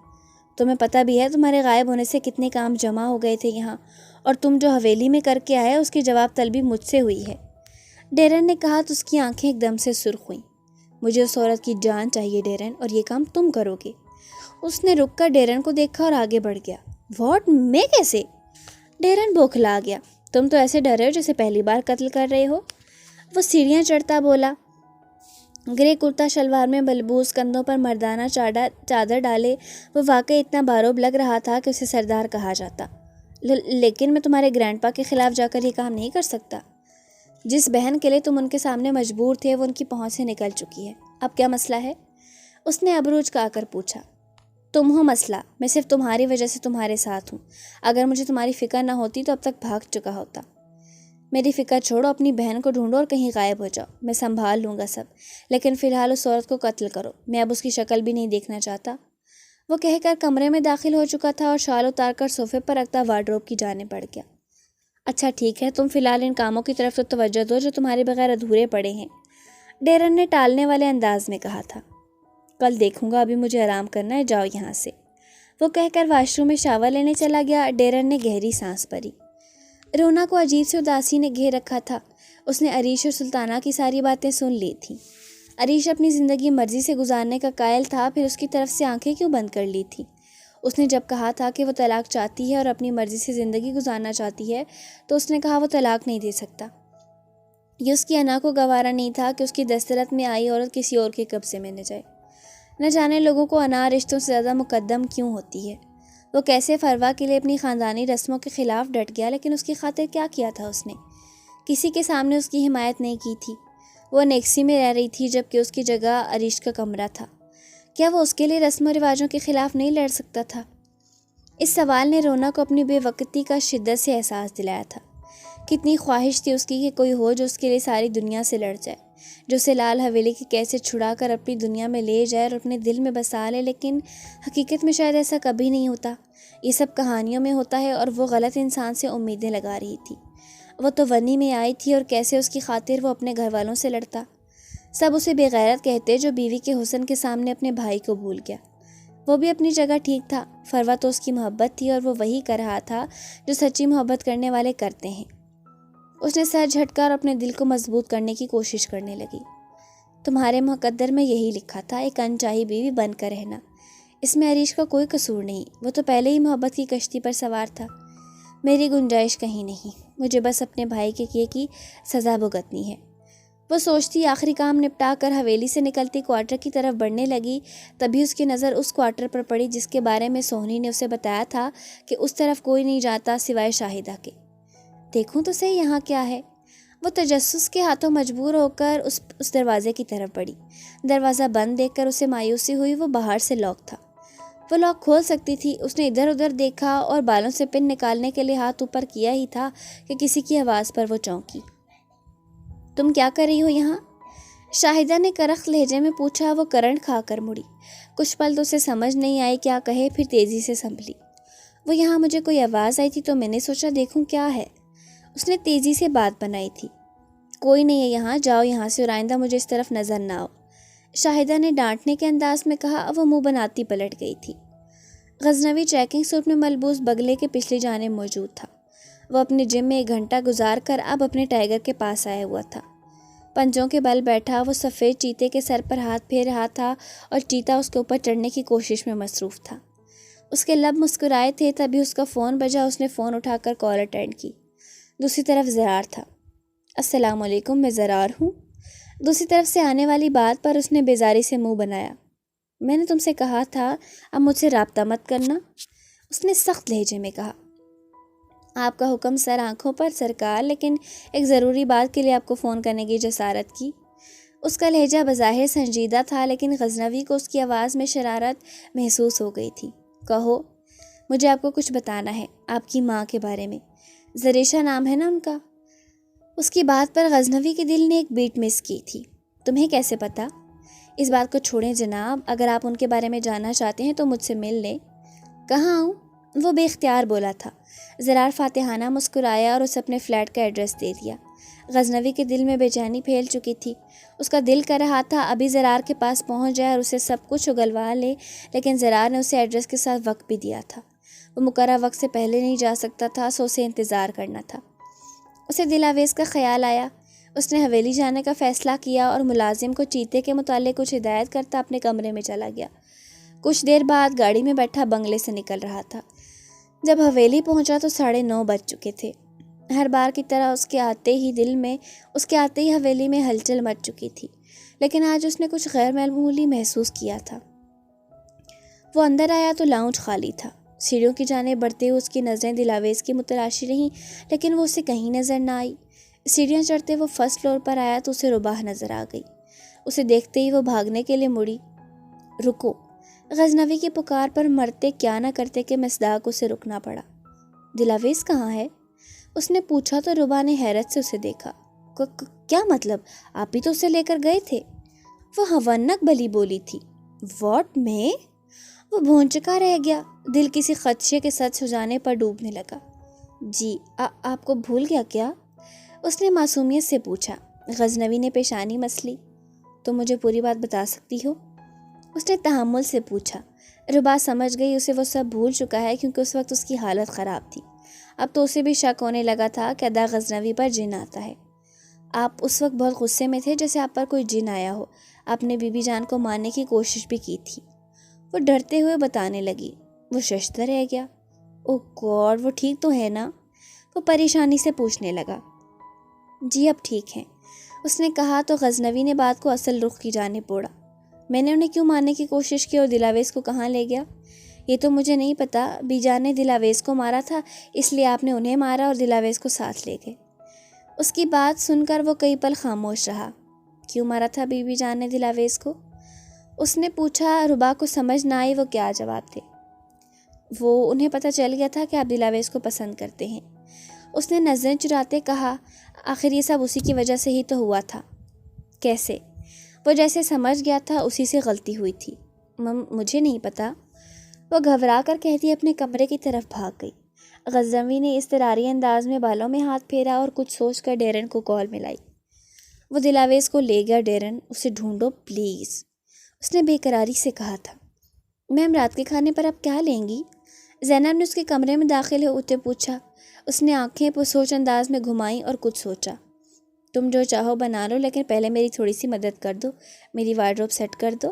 تمہیں پتہ بھی ہے تمہارے غائب ہونے سے کتنے کام جمع ہو گئے تھے یہاں، اور تم جو حویلی میں کر کے آئے اس کی جواب طلبی مجھ سے ہوئی ہے، ڈیرن نے کہا تو اس کی آنکھیں ایک دم سے سرخ ہوئیں۔ مجھے اس عورت کی جان چاہیے ڈیرن، اور یہ کام تم کرو گے۔ اس نے رک کر ڈیرن کو دیکھا اور آگے بڑھ گیا۔ واٹ، میں کیسے؟ ڈیرن بوکھلا گیا۔ تم تو ایسے ڈر رہے ہو جیسے پہلی بار قتل کر رہے ہو۔ وہ سیڑھیاں چڑھتا بولا۔ گرے کرتا شلوار میں بلبوس، کندھوں پر مردانہ چادر ڈالے، وہ واقعی اتنا باروب لگ رہا تھا کہ اسے سردار کہا جاتا۔ لیکن میں تمہارے گرینڈ پا کے خلاف جا کر یہ کام نہیں کر سکتا۔ جس بہن کے لیے تم ان کے سامنے مجبور تھے وہ ان کی پہنچ سے نکل چکی ہے۔ اب کیا مسئلہ ہے؟ اس نے ابروج کا کر پوچھا۔ تم ہو مسئلہ، میں صرف تمہاری وجہ سے تمہارے ساتھ ہوں۔ اگر مجھے تمہاری فکر نہ ہوتی تو اب تک بھاگ چکا ہوتا۔ میری فکر چھوڑو، اپنی بہن کو ڈھونڈو اور کہیں غائب ہو جاؤ، میں سنبھال لوں گا سب، لیکن فی الحال اس عورت کو قتل کرو، میں اب اس کی شکل بھی نہیں دیکھنا چاہتا۔ وہ کہہ کر کمرے میں داخل ہو چکا تھا اور شال اتار کر صوفے پر رکھتا وارڈروب کی جانب بڑھ گیا۔ اچھا ٹھیک ہے، تم فی الحال ان کاموں کی طرف تو توجہ دو جو تمہارے بغیر ادھورے پڑے ہیں، ڈیرن نے ٹالنے والے انداز میں کہا تھا۔ کل دیکھوں گا، ابھی مجھے آرام کرنا ہے، جاؤ یہاں سے، وہ کہہ کر واش روم میں شاور لینے چلا گیا۔ ڈیرن نے گہری سانس بھری۔ رونا کو عجیب سی اداسی نے گھیر رکھا تھا۔ اس نے عریش اور سلطانہ کی ساری باتیں سن لی تھیں۔ عریش اپنی زندگی مرضی سے گزارنے کا قائل تھا، پھر اس کی طرف سے آنکھیں کیوں بند کر لی تھی؟ اس نے جب کہا تھا کہ وہ طلاق چاہتی ہے اور اپنی مرضی سے زندگی گزارنا چاہتی ہے تو اس نے کہا وہ طلاق نہیں دے سکتا۔ یہ اس کی انا کو گوارا نہیں تھا کہ اس کی دسترت میں آئی عورت کسی اور کے قبضے میں نہ جائے۔ نہ جانے لوگوں کو انا رشتوں سے زیادہ مقدم کیوں ہوتی ہے۔ وہ کیسے فروا کے لیے اپنی خاندانی رسموں کے خلاف ڈٹ گیا، لیکن اس کی خاطر کیا کیا تھا اس نے؟ کسی کے سامنے اس کی حمایت نہیں کی تھی۔ وہ انیکسی میں رہ رہی تھی جبکہ اس کی جگہ عریش کا کمرہ تھا۔ کیا وہ اس کے لیے رسم و رواجوں کے خلاف نہیں لڑ سکتا تھا؟ اس سوال نے رونا کو اپنی بے وقتی کا شدت سے احساس دلایا تھا۔ کتنی خواہش تھی اس کی کہ کوئی ہو جو اس کے لیے ساری دنیا سے لڑ جائے، جو اسے لال حویلی کی قید سے چھڑا کر اپنی دنیا میں لے جائے اور اپنے دل میں بسا لے، لیکن حقیقت میں شاید ایسا کبھی نہیں ہوتا۔ یہ سب کہانیوں میں ہوتا ہے اور وہ غلط انسان سے امیدیں لگا رہی تھی۔ وہ تو ونی میں آئی تھی اور کیسے اس کی خاطر وہ اپنے گھر والوں سے لڑتا۔ سب اسے بے غیرت کہتے جو بیوی کے حسن کے سامنے اپنے بھائی کو بھول گیا۔ وہ بھی اپنی جگہ ٹھیک تھا، فروا تو اس کی محبت تھی اور وہ وہی کر رہا تھا جو سچی محبت کرنے والے کرتے ہیں۔ اس نے سر جھٹکا اور اپنے دل کو مضبوط کرنے کی کوشش کرنے لگی۔ تمہارے مقدر میں یہی لکھا تھا، ایک انچاہی بیوی بن کر رہنا۔ اس میں عریش کا کوئی قصور نہیں، وہ تو پہلے ہی محبت کی کشتی پر سوار تھا۔ میری گنجائش کہیں نہیں، مجھے بس اپنے بھائی کے کیے کی سزا بھگتنی ہے۔ وہ سوچتی آخری کام نپٹا کر حویلی سے نکلتی کوارٹر کی طرف بڑھنے لگی، تبھی اس کی نظر اس کوارٹر پر پڑی جس کے بارے میں سونی نے اسے بتایا تھا کہ اس طرف کوئی نہیں جاتا سوائے شاہدہ کے۔ دیکھوں تو صحیح یہاں کیا ہے۔ وہ تجسس کے ہاتھوں مجبور ہو کر اس دروازے کی طرف بڑھی۔ دروازہ بند دیکھ کر اسے مایوسی ہوئی، وہ باہر سے لاک تھا۔ وہ لاک کھول سکتی تھی۔ اس نے ادھر ادھر دیکھا اور بالوں سے پن نکالنے کے لیے ہاتھ اوپر کیا ہی تھا کہ کسی کی آواز پر وہ چونکی۔ تم کیا کر رہی ہو یہاں؟ شاہدہ نے کرخت لہجے میں پوچھا۔ وہ کرنٹ کھا کر مڑی۔ کچھ پل تو اسے سمجھ نہیں آئی کیا کہے، پھر تیزی سے سنبھلی۔ وہ یہاں مجھے کوئی آواز آئی تھی تو میں نے سوچا دیکھوں کیا ہے۔ اس نے تیزی سے بات بنائی تھی۔ کوئی نہیں ہے یہاں، جاؤ یہاں سے اور آئندہ مجھے اس طرف نظر نہ آؤ، شاہدہ نے ڈانٹنے کے انداز میں کہا۔ وہ منہ بناتی پلٹ گئی تھی۔ غزنوی چیکنگ سوٹ میں ملبوس بگلے کے پچھلی جانب موجود تھا۔ وہ اپنے جم میں 1 گھنٹہ گزار کر اب اپنے ٹائیگر کے پاس آیا ہوا تھا۔ پنجوں کے بل بیٹھا، وہ سفید چیتے کے سر پر ہاتھ پھیر رہا تھا اور چیتا اس کے اوپر چڑھنے کی کوشش میں مصروف تھا۔ اس کے لب مسکرائے تھے، تبھی اس کا فون بجا۔ اس نے فون اٹھا کر کال اٹینڈ کی۔ دوسری طرف زرار تھا۔ السلام علیکم، میں زرار ہوں۔ دوسری طرف سے آنے والی بات پر اس نے بیزاری سے منہ بنایا۔ میں نے تم سے کہا تھا اب مجھ سے رابطہ مت کرنا، اس نے سخت لہجے میں کہا۔ آپ کا حکم سر آنکھوں پر سرکار، لیکن ایک ضروری بات کے لیے آپ کو فون کرنے کی جسارت کی۔ اس کا لہجہ بظاہر سنجیدہ تھا، لیکن غزنوی کو اس کی آواز میں شرارت محسوس ہو گئی تھی۔ کہو، مجھے آپ کو کچھ بتانا ہے، آپ کی ماں کے بارے میں۔ زریشہ نام ہے نا ان کا؟ اس کی بات پر غزنوی کے دل نے ایک بیٹ مس کی تھی۔ تمہیں کیسے پتا؟ اس بات کو چھوڑیں جناب، اگر آپ ان کے بارے میں جاننا چاہتے ہیں تو مجھ سے مل لیں۔ کہاں آؤں؟ وہ بے اختیار بولا تھا۔ زرار فاتحانہ مسکرایا اور اسے اپنے فلیٹ کا ایڈریس دے دیا۔ غزنوی کے دل میں بے چینی پھیل چکی تھی۔ اس کا دل کر رہا تھا ابھی زرار کے پاس پہنچ جائے اور اسے سب کچھ اگلوا لے، لیکن زرار نے اسے ایڈریس کے ساتھ وقت بھی دیا تھا۔ وہ مقررہ وقت سے پہلے نہیں جا سکتا تھا، سو اسے انتظار کرنا تھا۔ اسے دلاویز کا خیال آیا۔ اس نے حویلی جانے کا فیصلہ کیا اور ملازم کو چیتے کے متعلق کچھ ہدایت کرتا اپنے کمرے میں چلا گیا۔ کچھ دیر بعد گاڑی میں بیٹھا بنگلے سے نکل رہا تھا۔ جب حویلی پہنچا تو 9:30 بج چکے تھے۔ ہر بار کی طرح اس کے آتے ہی حویلی میں ہلچل مچ چکی تھی، لیکن آج اس نے کچھ غیر معمولی محسوس کیا تھا۔ وہ اندر آیا تو لاؤنج خالی تھا۔ سیڑھیوں کی جانب بڑھتے ہوئے اس کی نظریں دلاویز کی متلاشی رہیں، لیکن وہ اسے کہیں نظر نہ آئی۔ سیڑھیاں چڑھتے وہ فرسٹ فلور پر آیا تو اسے رباہ نظر آ گئی۔ اسے دیکھتے ہی وہ بھاگنے کے لیے مڑی۔ رکو! غزنوی کی پکار پر مرتے کیا نہ کرتے کہ مصداق اسے رکنا پڑا۔ دلاویز کہاں ہے؟ اس نے پوچھا تو ربا نے حیرت سے اسے دیکھا۔ کیا مطلب؟ آپ بھی تو اسے لے کر گئے تھے؟ وہ ہونک بلی بولی تھی۔ واٹ میں؟ وہ بھونچکا رہ گیا، دل کسی خدشے کے سچ ہو جانے پر ڈوبنے لگا۔ جی آپ کو بھول گیا کیا؟ اس نے معصومیت سے پوچھا۔ غزنوی نے پیشانی مس لی۔ تم مجھے پوری بات بتا سکتی ہو؟ اس نے تحمل سے پوچھا۔ ربا سمجھ گئی اسے وہ سب بھول چکا ہے، کیونکہ اس وقت اس کی حالت خراب تھی۔ اب تو اسے بھی شک ہونے لگا تھا کہ ادا غزنوی پر جن آتا ہے۔ آپ اس وقت بہت غصے میں تھے، جیسے آپ پر کوئی جن آیا ہو۔ آپ نے بی بی جان کو مارنے کی کوشش بھی کی تھی۔ وہ ڈرتے ہوئے بتانے لگی۔ وہ ششدر رہ گیا۔ او گاڈ، وہ ٹھیک تو ہے نا؟ وہ پریشانی سے پوچھنے لگا۔ جی اب ٹھیک ہیں، اس نے کہا تو غزنوی نے بات کو اصل رخ کی جانب موڑا۔ میں نے انہیں کیوں مارنے کی کوشش کی اور دلاویز کو کہاں لے گیا؟ یہ تو مجھے نہیں پتا۔ بی جان نے دلاویز کو مارا تھا، اس لیے آپ نے انہیں مارا اور دلاویز کو ساتھ لے گئے۔ اس کی بات سن کر وہ کئی پل خاموش رہا۔ کیوں مارا تھا بی بی جان نے دلاویز کو؟ اس نے پوچھا۔ ربا کو سمجھ نہ آئی وہ کیا جواب دے۔ وہ انہیں پتہ چل گیا تھا کہ آپ دلاویز کو پسند کرتے ہیں۔ اس نے نظریں چراتے کہا۔ آخر یہ سب اسی کی وجہ سے ہی تو ہوا تھا۔ کیسے؟ وہ جیسے سمجھ گیا تھا اسی سے غلطی ہوئی تھی۔ مجھے نہیں پتا، وہ گھبرا کر کہتی اپنے کمرے کی طرف بھاگ گئی۔ غزنوی نے اضطراری انداز میں بالوں میں ہاتھ پھیرا اور کچھ سوچ کر ڈیرن کو کال ملائی۔ وہ دلاویز کو لے گیا۔ ڈیرن، اسے ڈھونڈو پلیز، اس نے بے قراری سے کہا تھا۔ میم رات کے کھانے پر آپ کیا لیں گی؟ زینب نے اس کے کمرے میں داخل ہوتے پوچھا۔ اس نے آنکھیں پرسوچ انداز میں گھمائیں اور کچھ سوچا۔ تم جو چاہو بنا لو، لیکن پہلے میری تھوڑی سی مدد کر دو، میری وارڈروب سیٹ کر دو،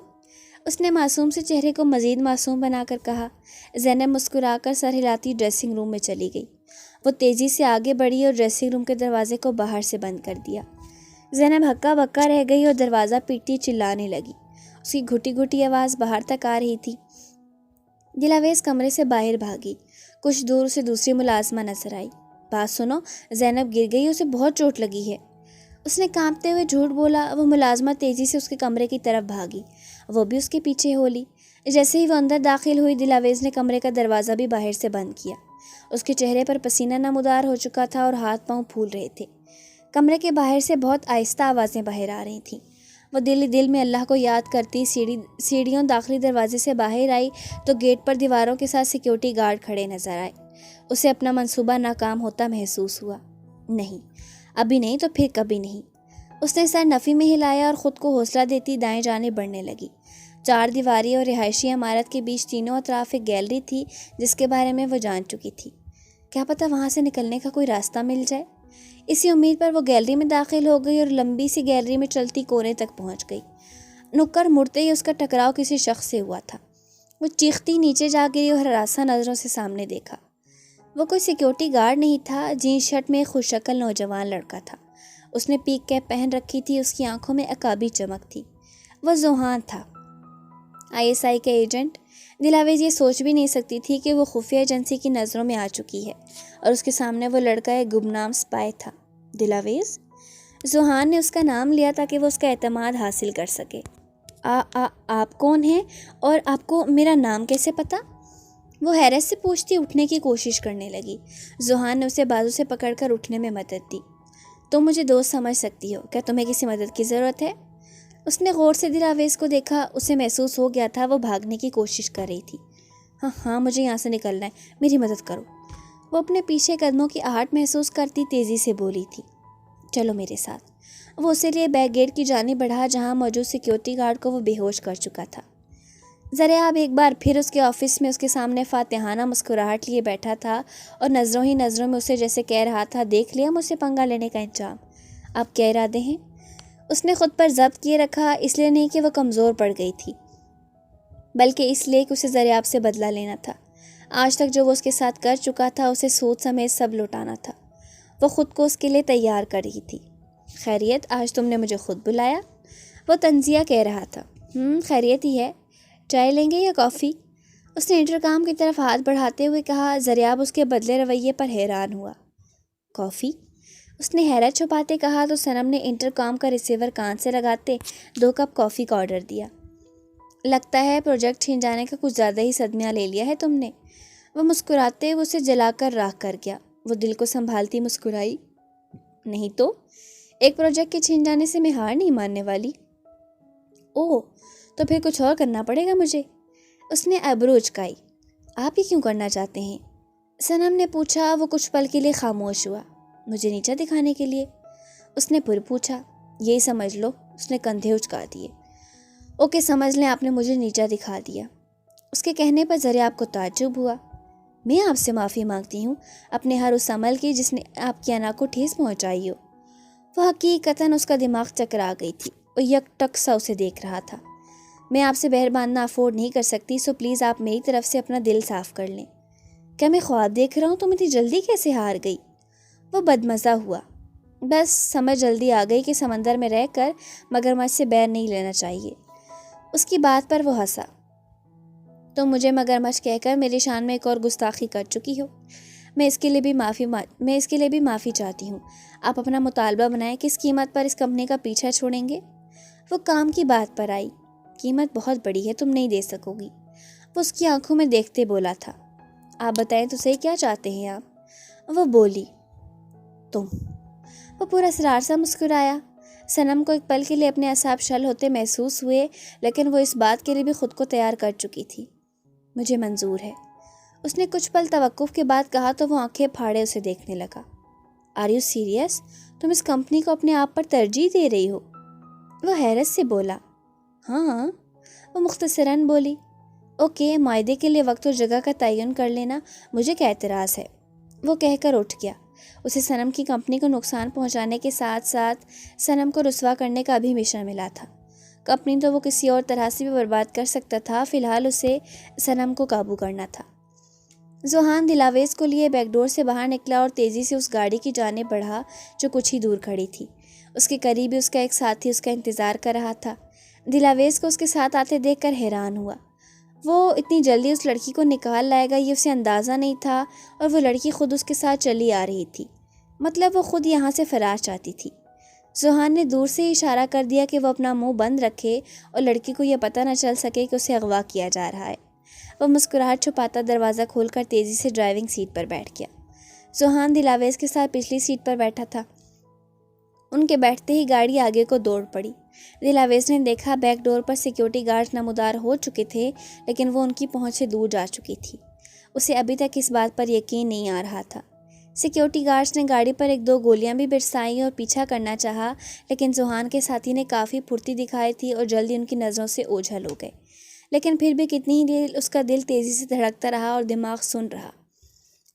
اس نے معصوم سے چہرے کو مزید معصوم بنا کر کہا۔ زینب مسکرا کر سر ہلاتی ڈریسنگ روم میں چلی گئی۔ وہ تیزی سے آگے بڑھی اور ڈریسنگ روم کے دروازے کو باہر سے بند کر دیا۔ زینب ہکا بکا رہ گئی اور دروازہ پیٹتی چلانے لگی۔ اس کی گھٹی گھٹی آواز باہر تک آ رہی تھی۔ دلاویز کمرے سے باہر بھاگی۔ کچھ دور اسے دوسری ملازمہ نظر آئی۔ بات سنو، زینب گر گئی، اسے بہت چوٹ لگی ہے، اس نے کانپتے ہوئے جھوٹ بولا۔ وہ ملازمہ تیزی سے اس کے کمرے کی طرف بھاگی، وہ بھی اس کے پیچھے ہو لی۔ جیسے ہی وہ اندر داخل ہوئی، دلاویز نے کمرے کا دروازہ بھی باہر سے بند کیا۔ اس کے چہرے پر پسینہ نمودار ہو چکا تھا اور ہاتھ پاؤں پھول رہے تھے۔ کمرے کے باہر سے بہت آہستہ آوازیں باہر آ رہی تھیں۔ وہ دل میں اللہ کو یاد کرتی سیڑھیوں داخلی دروازے سے باہر آئی تو گیٹ پر دیواروں کے ساتھ سیکیورٹی گارڈ کھڑے نظر آئے۔ اسے اپنا منصوبہ ناکام ہوتا محسوس ہوا۔ نہیں، ابھی نہیں تو پھر کبھی نہیں۔ اس نے سر نفی میں ہلایا اور خود کو حوصلہ دیتی دائیں جانب بڑھنے لگی۔ 4 دیواری اور رہائشی عمارت کے بیچ تینوں اطراف ایک گیلری تھی جس کے بارے میں وہ جان چکی تھی۔ کیا پتہ وہاں سے نکلنے کا کوئی راستہ مل جائے۔ اسی امید پر وہ گیلری میں داخل ہو گئی اور لمبی سی گیلری میں چلتی کونے تک پہنچ گئی۔ نکر مڑتے ہی اس کا ٹکراؤ کسی شخص سے ہوا تھا۔ وہ چیختی نیچے جا گری اور ہراساں نظروں سے سامنے دیکھا۔ وہ کوئی سیکیورٹی گارڈ نہیں تھا، جینس شرٹ میں خوش شکل نوجوان لڑکا تھا۔ اس نے پیک کیپ پہن رکھی تھی، اس کی آنکھوں میں عقابی چمک تھی۔ وہ ذوحان تھا، ISI کا ایجنٹ۔ دلاویز یہ سوچ بھی نہیں سکتی تھی کہ وہ خفیہ ایجنسی کی نظروں میں آ چکی ہے اور اس کے سامنے وہ لڑکا ایک گمنام سپائی تھا۔ دلاویز؟ ذوحان نے اس کا نام لیا تاکہ وہ اس کا اعتماد حاصل کر سکے۔ آپ کون ہیں اور آپ کو میرا نام کیسے پتہ؟ وہ حیرت سے پوچھتی اٹھنے کی کوشش کرنے لگی۔ ذوحان نے اسے بازو سے پکڑ کر اٹھنے میں مدد دی۔ تم مجھے دوست سمجھ سکتی ہو، کیا تمہیں کسی مدد کی ضرورت ہے؟ اس نے غور سے دلاویز کو دیکھا۔ اسے محسوس ہو گیا تھا وہ بھاگنے کی کوشش کر رہی تھی۔ ہاں مجھے یہاں سے نکلنا ہے، میری مدد کرو۔ وہ اپنے پیچھے قدموں کی آہٹ محسوس کرتی تیزی سے بولی تھی۔ چلو میرے ساتھ۔ وہ اسے لیے بیک گیٹ کی جانب بڑھا جہاں موجود سیکیورٹی گارڈ کو وہ بے ہوش کر چکا تھا۔ زریاب ایک بار پھر اس کے آفس میں اس کے سامنے فاتحانہ مسکراہٹ لیے بیٹھا تھا اور نظروں ہی نظروں میں اسے جیسے کہہ رہا تھا، دیکھ لیا مجھ سے پنگا لینے کا انجام، آپ کیا ارادے ہیں؟ اس نے خود پر ضبط کیے رکھا، اس لیے نہیں کہ وہ کمزور پڑ گئی تھی، بلکہ اس لیے کہ اسے زریاب سے بدلہ لینا تھا۔ آج تک جو وہ اس کے ساتھ کر چکا تھا اسے سود سمیت سب لوٹانا تھا۔ وہ خود کو اس کے لیے تیار کر رہی تھی۔ خیریت، آج تم نے مجھے خود بلایا؟ وہ تنزیہ کہہ رہا تھا۔ خیریت ہی ہے، چائے لیں گے یا کافی؟ اس نے انٹرکام کی طرف ہاتھ بڑھاتے ہوئے کہا۔ زریاب اس کے بدلے رویے پر حیران ہوا۔ کافی؟ اس نے حیرت چھپاتے کہا تو صنم نے انٹرکام کا ریسیور کان سے لگاتے 2 کپ کافی کا آرڈر دیا۔ لگتا ہے پروجیکٹ چھین جانے کا کچھ زیادہ ہی صدمہ لے لیا ہے تم نے۔ وہ مسکراتے ہوئے اسے جلا کر راکھ کر گیا۔ وہ دل کو سنبھالتی مسکرائی۔ نہیں تو ایک پروجیکٹ کے چھین جانے سے میں ہار نہیں ماننے والی۔ اوہ، تو پھر کچھ اور کرنا پڑے گا مجھے۔ اس نے ابرو اچکائی۔ آپ یہ کیوں کرنا چاہتے ہیں؟ صنم نے پوچھا۔ وہ کچھ پل کے لیے خاموش ہوا۔ مجھے نیچا دکھانے کے لیے؟ اس نے پھر پوچھا۔ یہی سمجھ لو۔ اس نے کندھے اچکا دیے۔ اوکے، سمجھ لیں آپ نے مجھے نیچا دکھا دیا۔ اس کے کہنے پر ذرا آپ کو تعجب ہوا۔ میں آپ سے معافی مانگتی ہوں اپنے ہر اس عمل کی جس نے آپ کی انا کو ٹھیس پہنچائی ہو۔ وہ حقیقتاً اس کا دماغ چکرا گئی تھی۔ وہ یک ٹک سا اسے دیکھ رہا تھا۔ میں آپ سے بہر باندھنا افورڈ نہیں کر سکتی، سو پلیز آپ میری طرف سے اپنا دل صاف کر لیں۔ کیا میں خواب دیکھ رہا ہوں؟ تم اتنی جلدی کیسے ہار گئی؟ وہ بدمزہ ہوا۔ بس سمجھ جلدی آ گئی کہ سمندر میں رہ کر مگرمچھ سے بیر نہیں لینا چاہیے۔ اس کی بات پر وہ ہنسا۔ تم مجھے مگرمچھ کہہ کر میری شان میں ایک اور گستاخی کر چکی ہو۔ میں اس کے لیے بھی معافی چاہتی ہوں۔ آپ اپنا مطالبہ بنائیں، کس قیمت پر اس کمپنی کا پیچھا چھوڑیں گے؟ وہ کام کی بات پر آئی۔ قیمت بہت بڑی ہے، تم نہیں دے سکو گی۔ وہ اس کی آنکھوں میں دیکھتے بولا تھا۔ آپ بتائیں تو صحیح، کیا چاہتے ہیں آپ؟ وہ بولی۔ تم۔ وہ پورا اسرار سا مسکرایا۔ صنم کو ایک پل کے لیے اپنے اعصاب شل ہوتے محسوس ہوئے، لیکن وہ اس بات کے لیے بھی خود کو تیار کر چکی تھی۔ مجھے منظور ہے۔ اس نے کچھ پل توقف کے بعد کہا تو وہ آنکھیں پھاڑے اسے دیکھنے لگا۔ Are you serious? تم اس کمپنی کو اپنے آپ پر ترجیح دے رہی ہو؟ وہ حیرت سے بولا۔ ہاں۔ وہ مختصراً بولی۔ اوکے، معاہدے کے لیے وقت اور جگہ کا تعین کر لینا، مجھے کیا اعتراض ہے؟ وہ کہہ کر اٹھ گیا۔ اسے صنم کی کمپنی کو نقصان پہنچانے کے ساتھ ساتھ صنم کو رسوا کرنے کا بھی مشن ملا تھا۔ کمپنی تو وہ کسی اور طرح سے بھی برباد کر سکتا تھا، فی الحال اسے صنم کو قابو کرنا تھا۔ ذوحان دلاویز کو لیے بیک ڈور سے باہر نکلا اور تیزی سے اس گاڑی کی جانب بڑھا جو کچھ ہی دور کھڑی تھی۔ اس کے قریب ہی اس کا ایک ساتھی اس کا انتظار کر رہا تھا۔ دلاویز کو اس کے ساتھ آتے دیکھ کر حیران ہوا۔ وہ اتنی جلدی اس لڑکی کو نکال لائے گا یہ اسے اندازہ نہیں تھا، اور وہ لڑکی خود اس کے ساتھ چلی آ رہی تھی۔ مطلب وہ خود یہاں سے فرار چاہتی تھی۔ ذوحان نے دور سے ہی اشارہ کر دیا کہ وہ اپنا منہ بند رکھے اور لڑکی کو یہ پتہ نہ چل سکے کہ اسے اغوا کیا جا رہا ہے۔ وہ مسکراہٹ چھپاتا دروازہ کھول کر تیزی سے ڈرائیونگ سیٹ پر بیٹھ گیا۔ ذوحان دلاویز کے ساتھ پچھلی سیٹ پر بیٹھا تھا۔ ان کے بیٹھتے ہی گاڑی آگے کو دوڑ پڑی۔ دلاویز نے دیکھا بیک ڈور پر سیکیورٹی گارڈز نمودار ہو چکے تھے، لیکن وہ ان کی پہنچ سے دور جا چکی تھی۔ اسے ابھی تک اس بات پر یقین نہیں آ رہا تھا۔ سیکیورٹی گارڈز نے گاڑی پر ایک دو گولیاں بھی برسائیں اور پیچھا کرنا چاہا، لیکن ذوحان کے ساتھی نے کافی پھرتی دکھائی تھی اور جلدی ان کی نظروں سے اوجھل ہو گئے۔ لیکن پھر بھی کتنی ہی دیر اس کا دل تیزی سے دھڑکتا رہا اور دماغ سن رہا۔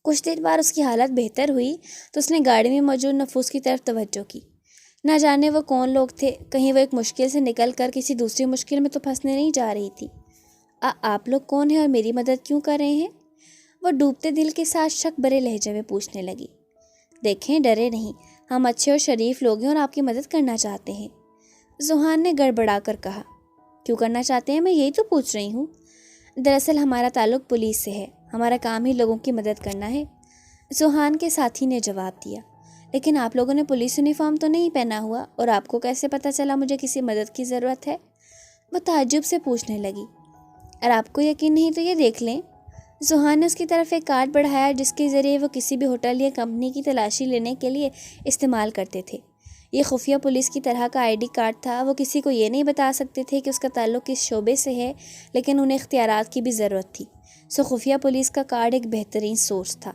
کچھ دیر بعد اس کی حالت بہتر ہوئی تو اس نے گاڑی میں موجود نفوس کی طرف توجہ کی۔ نہ جانے وہ کون لوگ تھے، کہیں وہ ایک مشکل سے نکل کر کسی دوسری مشکل میں تو پھنسنے نہیں جا رہی تھی۔ آپ لوگ کون ہیں اور میری مدد کیوں کر رہے ہیں؟ وہ ڈوبتے دل کے ساتھ شک بھرے لہجے میں پوچھنے لگی۔ دیکھیں، ڈرے نہیں، ہم اچھے اور شریف لوگ ہیں اور آپ کی مدد کرنا چاہتے ہیں۔ ذوحان نے گڑبڑا کر کہا۔ کیوں کرنا چاہتے ہیں؟ میں یہی تو پوچھ رہی ہوں۔ دراصل ہمارا تعلق پولیس سے ہے، ہمارا کام ہی لوگوں کی مدد کرنا ہے، ذوحان کے ساتھی نے جواب دیا۔ لیکن آپ لوگوں نے پولیس یونیفارم تو نہیں پہنا ہوا، اور آپ کو کیسے پتہ چلا مجھے کسی مدد کی ضرورت ہے؟ وہ تعجب سے پوچھنے لگی۔ اور آپ کو یقین نہیں تو یہ دیکھ لیں۔ ذوحان نے اس کی طرف ایک کارڈ بڑھایا جس کے ذریعے وہ کسی بھی ہوٹل یا کمپنی کی تلاشی لینے کے لیے استعمال کرتے تھے۔ یہ خفیہ پولیس کی طرح کا آئی ڈی کارڈ تھا۔ وہ کسی کو یہ نہیں بتا سکتے تھے کہ اس کا تعلق کس شعبے سے ہے، لیکن انہیں اختیارات کی بھی ضرورت تھی، سو خفیہ پولیس کا کارڈ ایک بہترین سورس تھا۔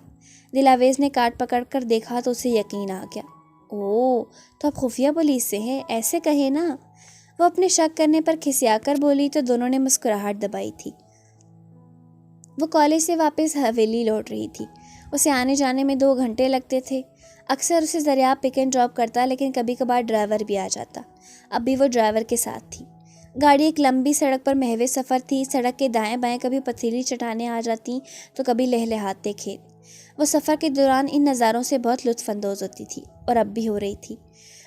دلاویز نے کارڈ پکڑ کر دیکھا تو اسے یقین آ گیا۔ اوہ، تو آپ خفیہ پولیس سے ہیں، ایسے کہے نا۔ وہ اپنے شک کرنے پر کھسیا کر بولی تو دونوں نے مسکراہٹ دبائی تھی۔ وہ کالج سے واپس حویلی لوٹ رہی تھی۔ اسے آنے جانے میں 2 گھنٹے لگتے تھے۔ اکثر اسے دریاب پک اینڈ ڈراپ کرتا، لیکن کبھی کبھار ڈرائیور بھی آ جاتا۔ اب بھی وہ ڈرائیور کے ساتھ تھی۔ گاڑی ایک لمبی سڑک پر محو سفر تھی۔ سڑک کے دائیں بائیں کبھی پتھریلی چٹانیں آ جاتیں تو کبھی لہلہاتے کھیت۔ وہ سفر کے دوران ان نظاروں سے بہت لطف اندوز ہوتی تھی، اور اب بھی ہو رہی تھی۔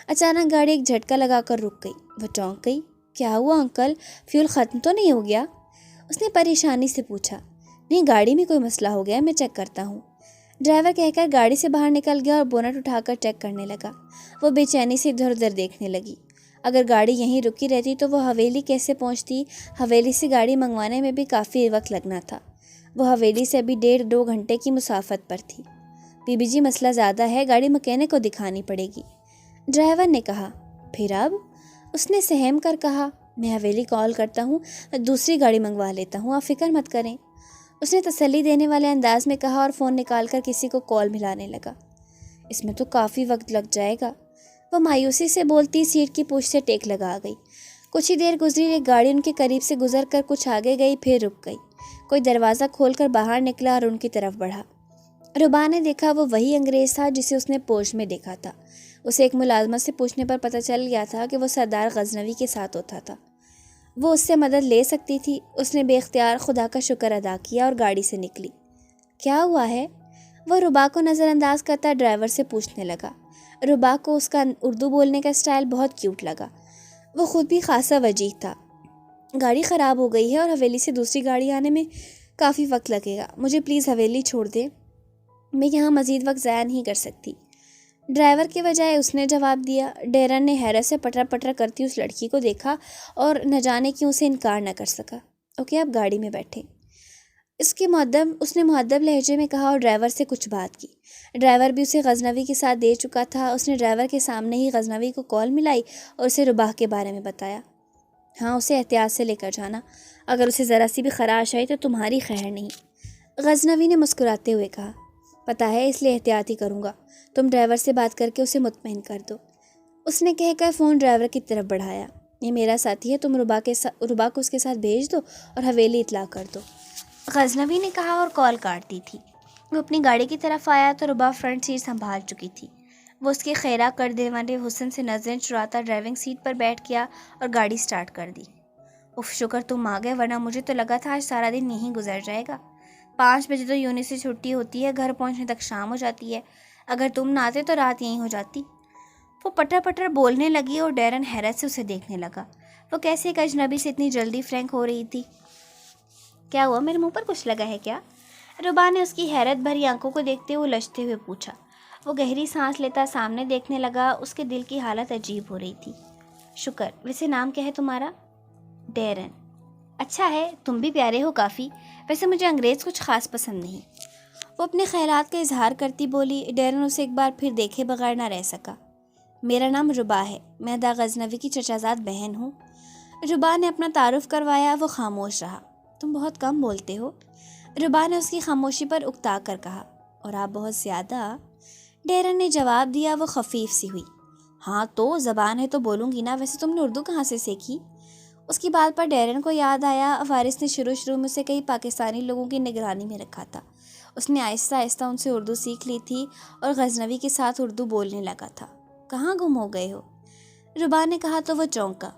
اچانک گاڑی ایک جھٹکا لگا کر رک گئی۔ وہ چونک گئی۔ کیا ہوا انکل؟ فیول ختم تو نہیں ہو گیا؟ اس نے پریشانی سے پوچھا۔ نہیں، گاڑی میں کوئی مسئلہ ہو گیا، میں چیک کرتا ہوں۔ ڈرائیور کہہ کر گاڑی سے باہر نکل گیا اور بونٹ اٹھا کر چیک کرنے لگا۔ وہ بے چینی سے ادھر ادھر دیکھنے لگی۔ اگر گاڑی یہیں رکی رہتی تو وہ حویلی کیسے پہنچتی؟ حویلی سے گاڑی منگوانے میں بھی کافی وقت لگنا تھا۔ وہ حویلی سے ابھی 1.5-2 گھنٹے کی مسافت پر تھی۔ بی بی جی، مسئلہ زیادہ ہے، گاڑی مکینک کو دکھانی پڑے گی، ڈرائیور نے کہا۔ پھر اب؟ اس نے سہم کر کہا۔ میں حویلی کال کرتا ہوں، دوسری گاڑی منگوا لیتا ہوں، آپ فکر مت کریں، اس نے تسلی دینے والے انداز میں کہا اور فون نکال کر کسی کو کال ملانے لگا۔ اس میں تو کافی وقت لگ جائے گا، وہ مایوسی سے بولتی سیٹ کی پوچھ سے ٹیک لگا گئی۔ کچھ ہی دیر گزری، ایک گاڑی ان کے قریب سے گزر کر کچھ آگے گئی، پھر رک گئی۔ کوئی دروازہ کھول کر باہر نکلا اور ان کی طرف بڑھا۔ ربا نے دیکھا وہ وہی انگریز تھا جسے اس نے پوش میں دیکھا تھا۔ اسے ایک ملازمت سے پوچھنے پر پتہ چل گیا تھا کہ وہ سردار غزنوی کے ساتھ ہوتا تھا، وہ اس سے مدد لے سکتی تھی۔ اس نے بے اختیار خدا کا شکر ادا کیا اور گاڑی سے نکلی۔ کیا ہوا ہے؟ وہ ربا کو نظر انداز کرتا ڈرائیور سے پوچھنے لگا۔ ربا کو اس کا اردو بولنے کا اسٹائل بہت کیوٹ لگا، وہ خود بھی خاصا وجیح تھا۔ گاڑی خراب ہو گئی ہے اور حویلی سے دوسری گاڑی آنے میں کافی وقت لگے گا، مجھے پلیز حویلی چھوڑ دیں، میں یہاں مزید وقت ضائع نہیں کر سکتی۔ ڈرائیور کے بجائے اس نے جواب دیا۔ ڈیرن نے حیرت سے پٹر پٹر کرتی اس لڑکی کو دیکھا اور نہ جانے کیوں اسے انکار نہ کر سکا۔ اوکے، آپ گاڑی میں بیٹھے، اس نے مؤدب لہجے میں کہا اور ڈرائیور سے کچھ بات کی۔ ڈرائیور بھی اسے غزنوی کے ساتھ دے چکا تھا۔ اس نے ڈرائیور کے سامنے ہی غزنوی کو کال ملائی اور اسے ربا کے بارے میں بتایا۔ ہاں، اسے احتیاط سے لے کر جانا، اگر اسے ذرا سی بھی خراش آئی تو تمہاری خیر نہیں، غزنوی نے مسکراتے ہوئے کہا۔ پتہ ہے، اس لیے احتیاط ہی کروں گا، تم ڈرائیور سے بات کر کے اسے مطمئن کر دو، اس نے کہہ کر فون ڈرائیور کی طرف بڑھایا۔ یہ میرا ساتھی ہے، تم ربا کو اس کے ساتھ بھیج دو اور حویلی اطلاع کر دو، غزنوی نے کہا اور کال کاٹ دی تھی۔ وہ اپنی گاڑی کی طرف آیا تو ربا فرنٹ سیٹ سنبھال چکی تھی۔ وہ اس کے خیرہ کر دینے والے حسن سے نظریں چراتا ڈرائیونگ سیٹ پر بیٹھ گیا اور گاڑی سٹارٹ کر دی۔ اف، شکر تم آ گئے، ورنہ مجھے تو لگا تھا آج سارا دن یہیں گزر جائے گا۔ 5 بجے تو یونی سے چھٹی ہوتی ہے، گھر پہنچنے تک شام ہو جاتی ہے، اگر تم نہ آتے تو رات یہیں ہو جاتی۔ وہ پٹر پٹر بولنے لگی اور ڈیرن حیرت سے اسے دیکھنے لگا۔ وہ کیسے ایک اجنبی سے اتنی جلدی فرینک ہو رہی تھی؟ کیا ہوا، میرے منہ پر کچھ لگا ہے کیا؟ ربا نے اس کی حیرت بھری آنکھوں کو دیکھتے ہوئے الجھتے ہوئے پوچھا۔ وہ گہری سانس لیتا سامنے دیکھنے لگا، اس کے دل کی حالت عجیب ہو رہی تھی۔ شکر، ویسے نام کیا ہے تمہارا؟ ڈیرن۔ اچھا ہے، تم بھی پیارے ہو کافی، ویسے مجھے انگریز کچھ خاص پسند نہیں، وہ اپنے خیالات کا اظہار کرتی بولی۔ ڈیرن اسے ایک بار پھر دیکھے بغیر نہ رہ سکا۔ میرا نام ربا ہے، میں دا غزنوی کی چچا زاد بہن ہوں، ربا نے اپنا تعارف کروایا۔ وہ خاموش رہا۔ تم بہت کم بولتے ہو، ربا نے اس کی خاموشی پر اکتا کر کہا۔ اور آپ بہت زیادہ، ڈیرن نے جواب دیا۔ وہ خفیف سی ہوئی۔ ہاں تو زبان ہے تو بولوں گی نا، ویسے تم نے اردو کہاں سے سیکھی؟ اس کی بات پر ڈیرن کو یاد آیا، وارث نے شروع میں اسے کئی پاکستانی لوگوں کی نگرانی میں رکھا تھا، اس نے آہستہ آہستہ ان سے اردو سیکھ لی تھی اور غزنوی کے ساتھ اردو بولنے لگا تھا۔ کہاں گم ہو گئے ہو؟ ربا نے کہا تو وہ چونکا۔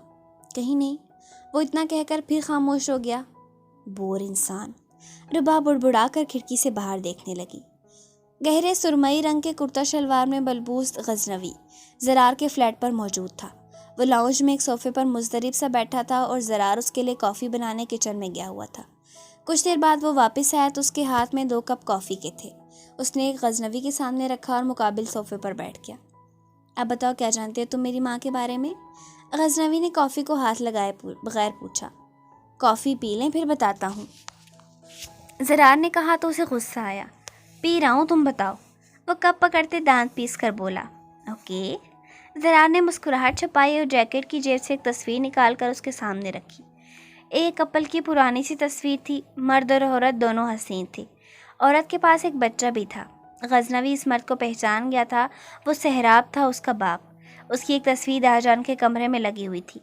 کہیں نہیں، وہ اتنا کہہ کر پھر خاموش ہو گیا۔ بور انسان، ربا بڑبڑا کر کھڑکی سے باہر دیکھنے لگی۔ گہرے سرمئی رنگ کے کرتا شلوار میں بلبوس غزنوی زرار کے فلیٹ پر موجود تھا۔ وہ لاؤنج میں ایک صوفے پر مضطرب سا بیٹھا تھا اور زرار اس کے لیے کافی بنانے کچن میں گیا ہوا تھا۔ کچھ دیر بعد وہ واپس آیا تو اس کے ہاتھ میں 2 کپ کافی کے تھے۔ اس نے ایک غزنوی کے سامنے رکھا اور مقابل صوفے پر بیٹھ گیا۔ اب بتاؤ، کیا جانتے ہو تم میری ماں کے بارے میں؟ غزنوی نے کافی کو ہاتھ لگائے بغیر پوچھا۔ کافی پی لیں پھر بتاتا ہوں، زرار نے کہا تو اسے غصہ آیا۔ پی رہا ہوں، تم بتاؤ، وہ کپ پکڑتے دانت پیس کر بولا۔ اوکے، زرار نے مسکراہٹ چھپائی اور جیکٹ کی جیب سے ایک تصویر نکال کر اس کے سامنے رکھی۔ ایک کپل کی پرانی سی تصویر تھی، مرد اور عورت دونوں حسین تھے، عورت کے پاس ایک بچہ بھی تھا۔ غزنوی اس مرد کو پہچان گیا تھا، وہ سہراب تھا، اس کا باپ۔ اس کی ایک تصویر داجان کے کمرے میں لگی ہوئی تھی۔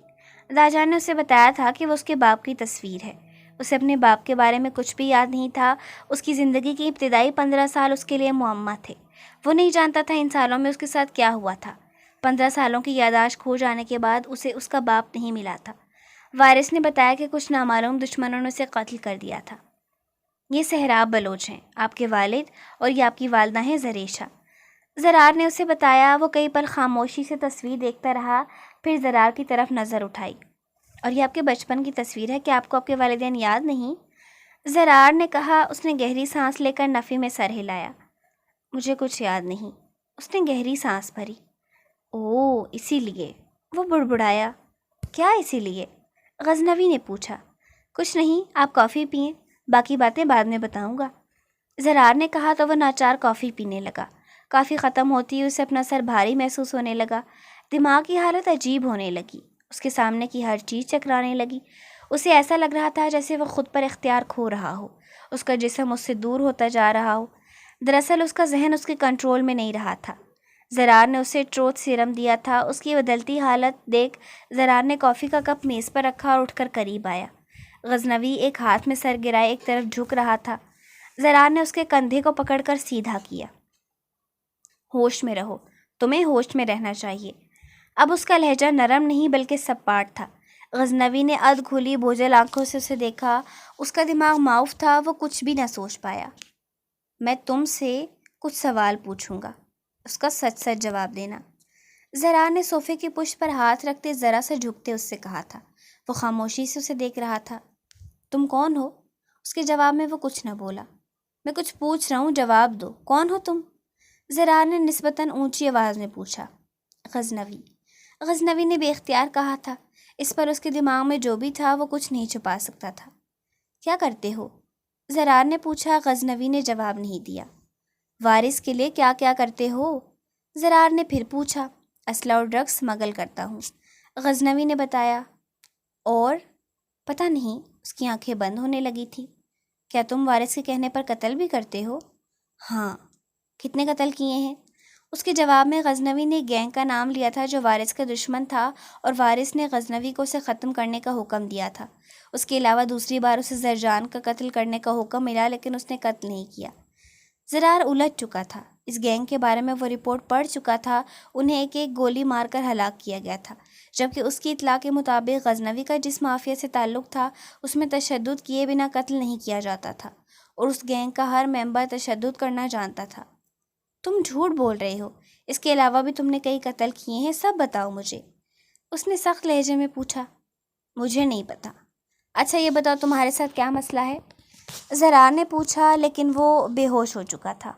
داجان نے اسے بتایا تھا کہ وہ اس کے باپ کی تصویر ہے۔ اسے اپنے باپ کے بارے میں کچھ بھی یاد نہیں تھا۔ اس کی زندگی کی ابتدائی 15 سال اس کے لیے معمہ تھے۔ وہ نہیں جانتا تھا ان سالوں میں اس کے ساتھ کیا ہوا تھا۔ 15 سالوں کی یادداشت کھو جانے کے بعد اسے اس کا باپ نہیں ملا تھا۔ وارث نے بتایا کہ کچھ نامعلوم دشمنوں نے اسے قتل کر دیا تھا۔ یہ سہراب بلوچ ہیں، آپ کے والد، اور یہ آپ کی والدہ ہیں زریشہ۔ زرار نے اسے بتایا۔ وہ کئی پل خاموشی سے تصویر دیکھتا رہا، پھر زرار کی طرف نظر اٹھائی۔ اور یہ آپ کے بچپن کی تصویر ہے، کہ آپ کو آپ کے والدین یاد نہیں؟ زرار نے کہا۔ اس نے گہری سانس لے کر نفی میں سر ہلایا۔ مجھے کچھ یاد نہیں، اس نے گہری سانس بھری۔ اوہ، اسی لیے، وہ بڑبڑایا۔ کیا اسی لیے؟ غزنوی نے پوچھا۔ کچھ نہیں، آپ کافی پئیں، باقی باتیں بعد میں بتاؤں گا، زرار نے کہا تو وہ ناچار کافی پینے لگا۔ کافی ختم ہوتی اسے اپنا سر بھاری محسوس ہونے لگا، دماغ کی حالت عجیب ہونے لگی۔ اس کے سامنے کی ہر چیز چکرانے لگی۔ اسے ایسا لگ رہا تھا جیسے وہ خود پر اختیار کھو رہا ہو، اس کا جسم اس سے دور ہوتا جا رہا ہو۔ دراصل اس کا ذہن اس کے کنٹرول میں نہیں رہا تھا۔ زرار نے اسے ٹروتھ سیرم دیا تھا۔ اس کی بدلتی حالت دیکھ زرار نے کافی کا کپ میز پر رکھا اور اٹھ کر قریب آیا۔ غزنوی ایک ہاتھ میں سر گرائے ایک طرف جھک رہا تھا۔ زرار نے اس کے کندھے کو پکڑ کر سیدھا کیا۔ ہوش میں رہو، تمہیں ہوش میں رہنا چاہیے۔ اب اس کا لہجہ نرم نہیں بلکہ سپاٹ تھا۔ غزنوی نے ادھ کھلی بوجھل آنکھوں سے اسے دیکھا۔ اس کا دماغ معاف تھا، وہ کچھ بھی نہ سوچ پایا۔ میں تم سے کچھ سوال پوچھوں گا، اس کا سچ سچ جواب دینا۔ زرار نے صوفے کی پشت پر ہاتھ رکھتے ذرا سا جھکتے اس سے کہا تھا۔ وہ خاموشی سے اسے دیکھ رہا تھا۔ تم کون ہو؟ اس کے جواب میں وہ کچھ نہ بولا۔ میں کچھ پوچھ رہا ہوں، جواب دو، کون ہو تم؟ زرار نے نسبتاً اونچی آواز میں پوچھا۔ غزنوی۔ غزنوی نے بے اختیار کہا تھا۔ اس پر اس کے دماغ میں جو بھی تھا وہ کچھ نہیں چھپا سکتا تھا۔ کیا کرتے ہو؟ زرار نے پوچھا۔ غزنوی نے جواب نہیں دیا۔ وارث کے لیے کیا کیا کرتے ہو؟ زرار نے پھر پوچھا۔ اسلحہ اور ڈرگس اسمگل کرتا ہوں، غزنوی نے بتایا۔ اور؟ پتہ نہیں، اس کی آنکھیں بند ہونے لگی تھی۔ کیا تم وارث کے کہنے پر قتل بھی کرتے ہو؟ ہاں۔ کتنے قتل کیے ہیں؟ اس کے جواب میں غزنوی نے ایک گینگ کا نام لیا تھا جو وارث کا دشمن تھا، اور وارث نے غزنوی کو اسے ختم کرنے کا حکم دیا تھا۔ اس کے علاوہ دوسری بار اسے زرجان کا قتل کرنے کا حکم ملا، لیکن اس نے قتل نہیں کیا۔ زرار الجھ چکا تھا۔ اس گینگ کے بارے میں وہ رپورٹ پڑھ چکا تھا۔ انہیں ایک ایک گولی مار کر ہلاک کیا گیا تھا، جبکہ اس کی اطلاع کے مطابق غزنوی کا جس مافیا سے تعلق تھا اس میں تشدد کیے بنا قتل نہیں کیا جاتا تھا، اور اس گینگ کا ہر ممبر تشدد کرنا جانتا تھا۔ تم جھوٹ بول رہے ہو، اس کے علاوہ بھی تم نے کئی قتل کیے ہیں، سب بتاؤ مجھے، اس نے سخت لہجے میں پوچھا۔ مجھے نہیں پتا۔ اچھا یہ بتاؤ تمہارے ساتھ کیا مسئلہ ہے؟ زرار نے پوچھا، لیکن وہ بے ہوش ہو چکا تھا۔